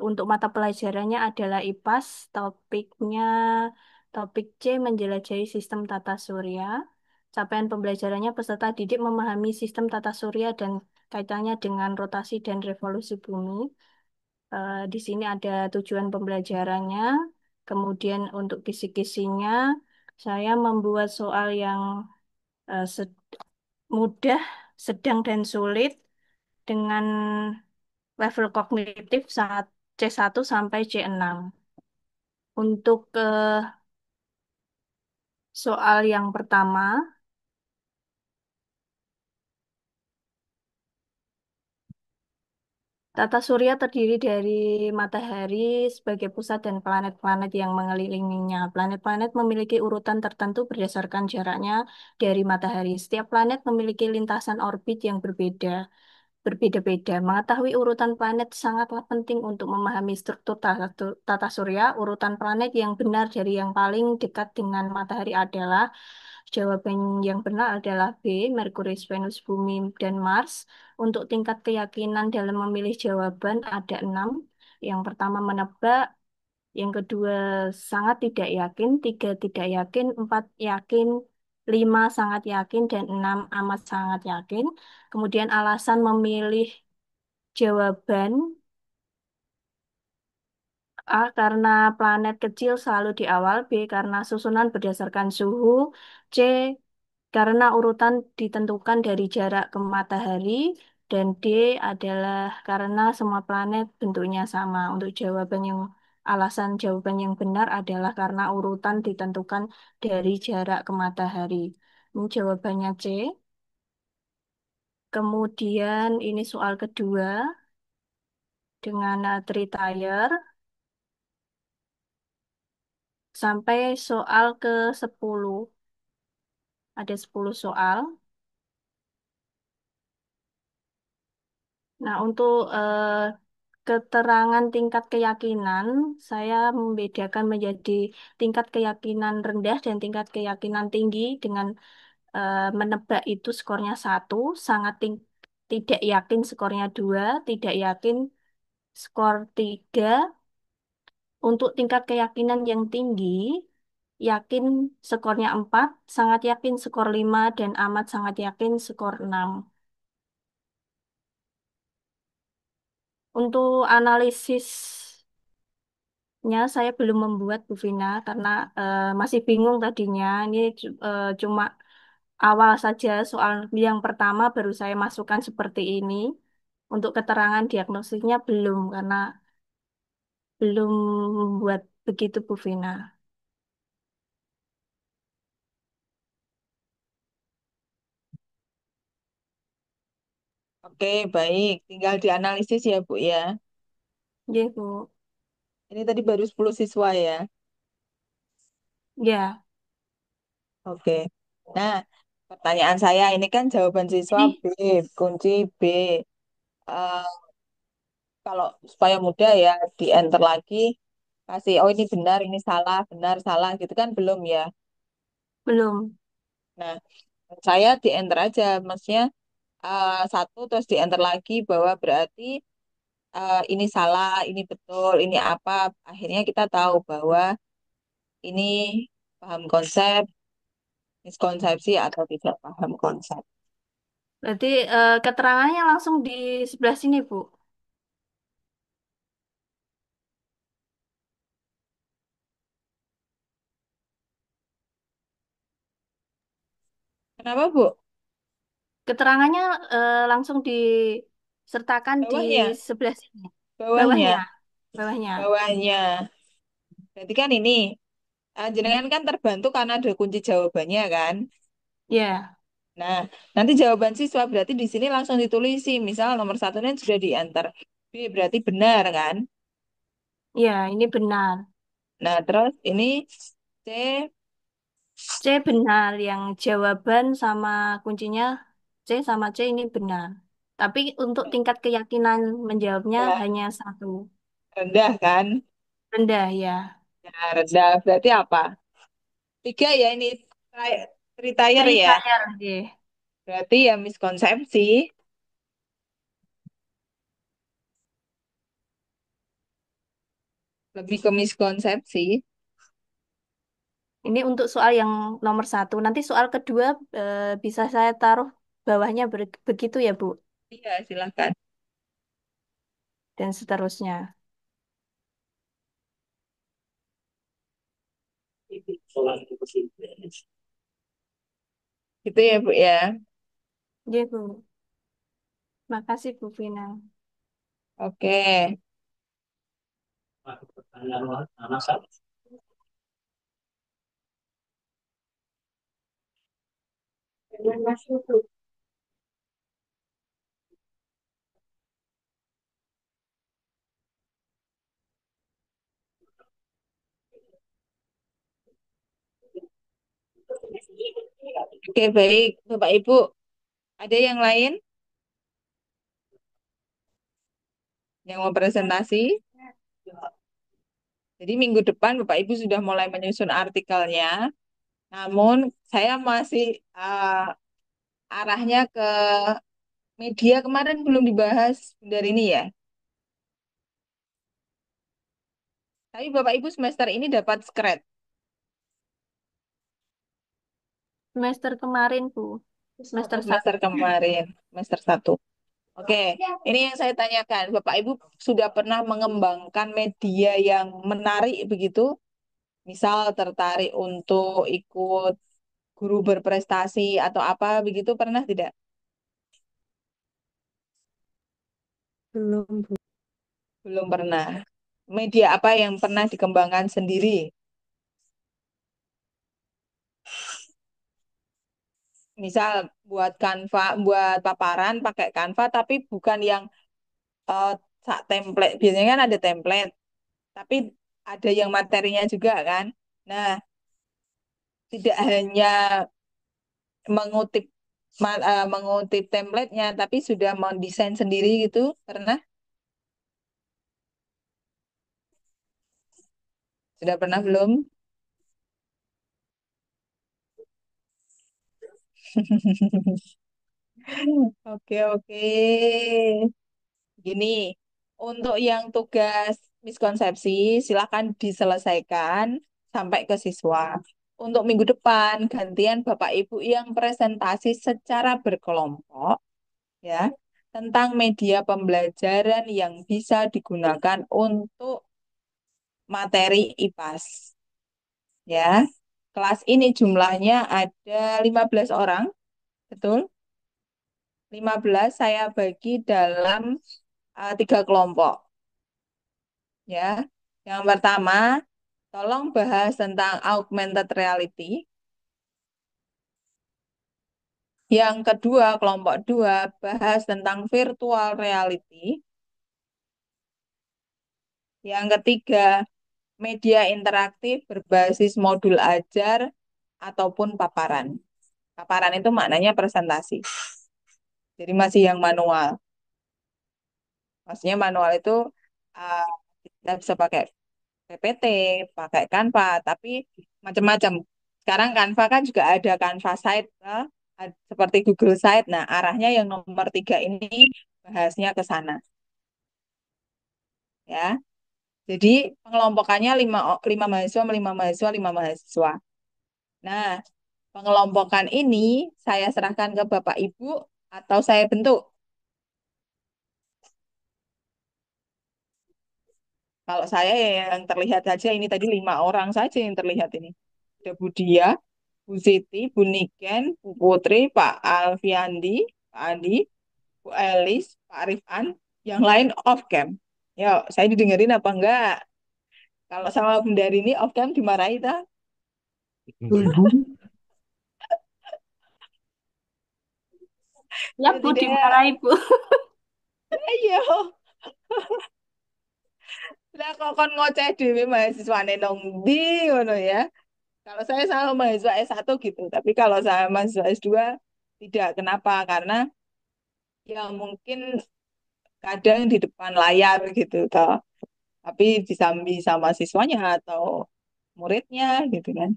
untuk mata pelajarannya adalah IPAS, topiknya topik C menjelajahi sistem tata surya. Capaian pembelajarannya peserta didik memahami sistem tata surya dan kaitannya dengan rotasi dan revolusi bumi. Di sini ada tujuan pembelajarannya. Kemudian untuk kisi-kisinya, saya membuat soal yang eh, sed- mudah, sedang dan sulit dengan level kognitif saat C1 sampai C6. Untuk soal yang pertama, tata surya terdiri dari matahari sebagai pusat dan planet-planet yang mengelilinginya. Planet-planet memiliki urutan tertentu berdasarkan jaraknya dari matahari. Setiap planet memiliki lintasan orbit yang berbeda-beda. Mengetahui urutan planet sangatlah penting untuk memahami struktur tata surya. Urutan planet yang benar dari yang paling dekat dengan matahari adalah jawaban yang benar adalah B, Merkurius, Venus, Bumi, dan Mars. Untuk tingkat keyakinan dalam memilih jawaban ada 6. Yang pertama menebak, yang kedua sangat tidak yakin, tiga tidak yakin, empat yakin, lima sangat yakin, dan enam amat sangat yakin. Kemudian alasan memilih jawaban A karena planet kecil selalu di awal, B karena susunan berdasarkan suhu, C karena urutan ditentukan dari jarak ke matahari, dan D adalah karena semua planet bentuknya sama. Untuk alasan jawaban yang benar adalah karena urutan ditentukan dari jarak ke matahari. Ini jawabannya C. Kemudian ini soal kedua dengan three tier sampai soal ke 10. Ada 10 soal. Nah, untuk keterangan tingkat keyakinan, saya membedakan menjadi tingkat keyakinan rendah dan tingkat keyakinan tinggi dengan menebak itu skornya 1, tidak yakin skornya 2, tidak yakin skor 3. Untuk tingkat keyakinan yang tinggi, yakin skornya 4, sangat yakin skor 5, dan amat sangat yakin skor 6. Untuk analisisnya saya belum membuat Bu Vina karena masih bingung tadinya. Ini cuma awal saja soal yang pertama baru saya masukkan seperti ini. Untuk keterangan diagnosisnya belum karena belum membuat begitu Bu Vina. Oke, baik. Tinggal dianalisis ya, Bu ya. Ya Bu. Ini tadi baru 10 siswa ya. Ya. Oke. Nah, pertanyaan saya ini kan jawaban siswa B, kunci B. Eh, Kalau supaya mudah ya, di enter lagi, kasih, oh ini benar, salah, gitu kan belum ya. Belum. Nah, saya di enter aja, maksudnya satu terus di enter lagi bahwa berarti ini salah, ini betul, ini apa. Akhirnya kita tahu bahwa ini paham konsep, miskonsepsi atau tidak paham konsep. Berarti keterangannya langsung di sebelah sini Bu. Kenapa, Bu? Keterangannya langsung di sertakan di Bawahnya, sebelah sini. Bawahnya, bawahnya, bawahnya. bawahnya. Berarti kan ini, jenengan kan terbantu karena ada kunci jawabannya kan. Ya, Nah, nanti jawaban siswa berarti di sini langsung ditulisi. Misal nomor satunya sudah diantar. B berarti benar kan. ya, ini benar. Nah, terus ini C, C benar, yang jawaban sama kuncinya C sama C ini benar. Tapi untuk tingkat keyakinan menjawabnya ya, hanya satu. rendah kan. Rendah ya. Ya, rendah berarti apa? Tiga ya ini retire ya. Cerita deh. Berarti ya miskonsepsi. Lebih ke miskonsepsi. Ini untuk soal yang nomor satu. Nanti soal kedua bisa saya taruh bawahnya begitu ya, Bu. Iya, silakan. Dan seterusnya. Gitu ya, Bu ya. Ya, Bu. Makasih, Bu Vina. Oke. Oke, baik. Bapak Ibu, ada yang lain yang mau presentasi? Jadi minggu depan Bapak Ibu sudah mulai menyusun artikelnya. Namun saya masih arahnya ke media kemarin belum dibahas dari ini ya. Tapi Bapak Ibu semester ini dapat skred. Semester kemarin, Bu. Semester Oh, satu. semester kemarin, semester satu. Oke, ini yang saya tanyakan. Bapak Ibu sudah pernah mengembangkan media yang menarik begitu? Misal tertarik untuk ikut guru berprestasi atau apa begitu pernah tidak? Belum, Bu. Belum pernah. Media apa yang pernah dikembangkan sendiri? Misal buat Canva, buat paparan pakai Canva tapi bukan yang eh, template. Biasanya kan ada template, tapi ada yang materinya juga kan. Nah, tidak hanya mengutip mengutip template-nya, tapi sudah mendesain sendiri gitu. Pernah? Sudah pernah belum? Oke, oke. Gini, untuk yang tugas miskonsepsi, silakan diselesaikan sampai ke siswa. Untuk minggu depan, gantian Bapak Ibu yang presentasi secara berkelompok, ya, tentang media pembelajaran yang bisa digunakan untuk materi IPAS. Ya, kelas ini jumlahnya ada 15 orang, betul? 15 saya bagi dalam tiga kelompok. Ya, yang pertama, tolong bahas tentang augmented reality. Yang kedua, kelompok dua, bahas tentang virtual reality. Yang ketiga, media interaktif berbasis modul ajar ataupun paparan. Paparan itu maknanya presentasi. Jadi masih yang manual. Maksudnya manual itu uh, kita bisa pakai PPT, pakai Canva, tapi macam-macam. Sekarang Canva kan juga ada Canva Site, seperti Google Site. Nah, arahnya yang nomor tiga ini bahasnya ke sana, ya. Jadi pengelompokannya lima mahasiswa, lima mahasiswa, lima mahasiswa. Nah, pengelompokan ini saya serahkan ke Bapak Ibu atau saya bentuk. Kalau saya ya yang terlihat saja ini tadi 5 orang saja yang terlihat ini. Ada Budia, Bu Siti, Bu Niken, Bu Putri, Pak Alfiandi, Pak Andi. Bu Elis, Pak Rifan, yang lain off cam. Yuk, saya didengerin apa enggak? Kalau sama Bunda ini off cam dimarahi tak? Ibu. Ya, Ya Bu, tidak. dimarahi, Bu. Iya. Lah kok kon ngoceh dhewe mahasiswane nang ndi ngono ya. Kalau saya sama mahasiswa S1 gitu, tapi kalau sama mahasiswa S2 tidak. Kenapa? Karena ya mungkin kadang di depan layar gitu toh, tapi disambi sama siswanya atau muridnya gitu kan.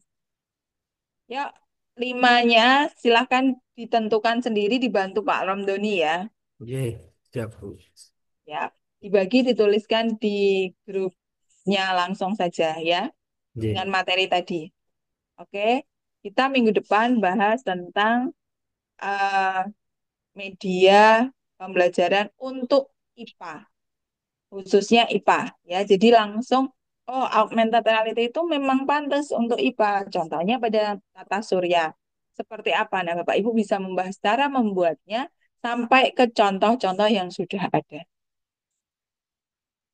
Ya, limanya silahkan ditentukan sendiri dibantu Pak Romdoni ya. Ye, siap, Bu. Ya, dibagi dituliskan di grupnya langsung saja ya dengan Ye. materi tadi. Oke, kita minggu depan bahas tentang eh, media pembelajaran untuk IPA, khususnya IPA ya. Jadi langsung oh augmented reality itu memang pantas untuk IPA. Contohnya pada tata surya. Seperti apa? Nah, Bapak Ibu bisa membahas cara membuatnya sampai ke contoh-contoh yang sudah ada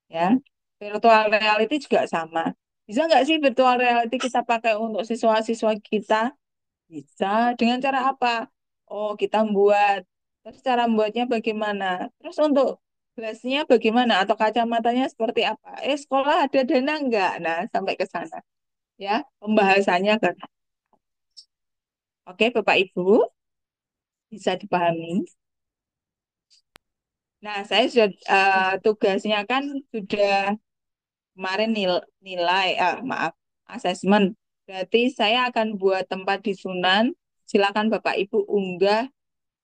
ya. Virtual reality juga sama. Bisa nggak sih virtual reality kita pakai untuk siswa-siswa kita? Bisa. Dengan cara apa? Oh, kita buat. Terus cara membuatnya bagaimana? Terus untuk gelasnya bagaimana? Atau kacamatanya seperti apa? Sekolah ada dana enggak? Nah, sampai ke sana. Ya, pembahasannya kan. Oke, Bapak Ibu, bisa dipahami. Nah, saya sudah tugasnya kan sudah kemarin nilai, maaf, asesmen. Berarti saya akan buat tempat di Sunan. Silakan Bapak Ibu unggah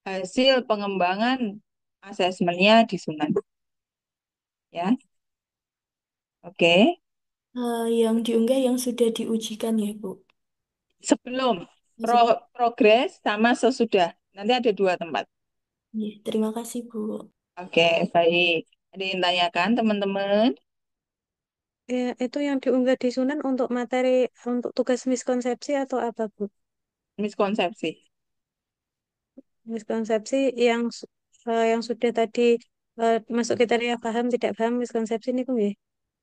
hasil pengembangan asesmennya di Sunan. Ya, oke. Yang diunggah yang sudah diujikan ya, Bu. Sebelum Maksud- progres sama sesudah. Nanti ada dua tempat. Iya, terima kasih, Bu. Oke, baik. Ada yang tanyakan, teman-teman? Ya, itu yang diunggah di Sunan untuk materi untuk tugas miskonsepsi atau apa, Bu? Miskonsepsi. Miskonsepsi yang sudah tadi masuk kriteria paham tidak paham miskonsepsi ini, Bu ya.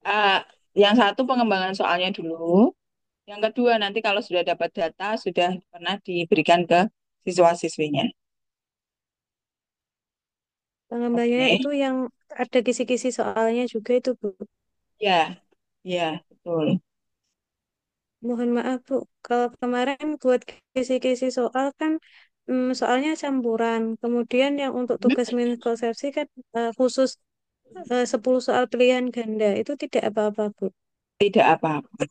Ah, yang satu pengembangan soalnya dulu. Yang kedua, nanti kalau sudah dapat data, sudah pernah diberikan ke siswa-siswinya. Pengembangannya Oke. itu yang ada kisi-kisi soalnya juga itu, Bu. Ya, ya, betul. Mohon maaf, Bu. Kalau kemarin buat kisi-kisi soal kan soalnya campuran. Kemudian yang untuk tugas miskonsepsi kan khusus 10 soal pilihan ganda. Itu tidak apa-apa, Bu. Tidak apa-apa.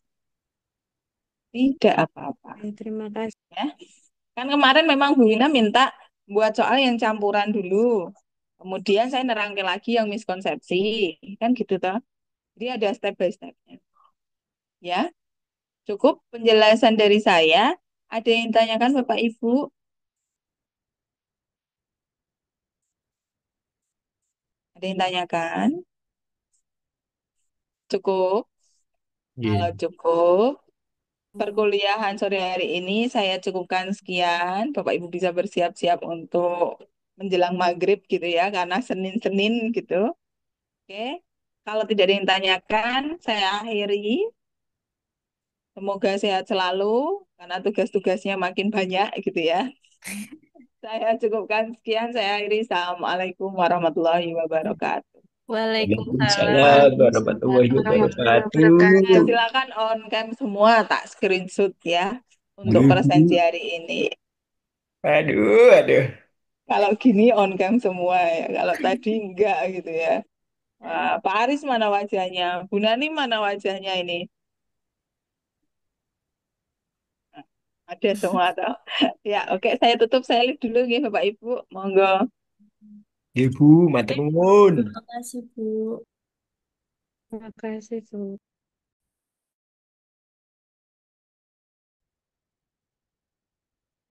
Tidak apa-apa. Ya, terima kasih. Ya. Kan kemarin memang Bu Wina minta buat soal yang campuran dulu. Kemudian saya nerangke lagi yang miskonsepsi. Kan gitu toh. Jadi ada step by stepnya. Ya, cukup penjelasan dari saya. Ada yang tanyakan Bapak Ibu? Ada yang tanyakan? Cukup? Kalau Ye. cukup, perkuliahan sore hari ini saya cukupkan sekian. Bapak Ibu bisa bersiap-siap untuk menjelang maghrib gitu ya, karena Senin-Senin gitu. Oke, kalau tidak ada yang tanyakan, saya akhiri. Semoga sehat selalu, karena tugas-tugasnya makin banyak gitu ya. Saya cukupkan sekian, saya akhiri. Assalamualaikum warahmatullahi wabarakatuh. Waalaikumsalam Waalaikumsalam warahmatullahi warahmatullahi Nah, wabarakatuh. wabarakatuh. silakan on cam semua, tak screenshot ya untuk Ye, presensi Bu. hari ini. Aduh, aduh. Kalau gini on cam semua ya, kalau tadi enggak gitu ya. Wah, Pak Aris mana wajahnya? Bu Nani mana wajahnya ini? Ada semua toh. Ya, oke, saya tutup, saya live dulu ya Bapak Ibu. Monggo. Ye, Bu, matur nuwun. Terima kasih, Bu. Terima kasih, Bu.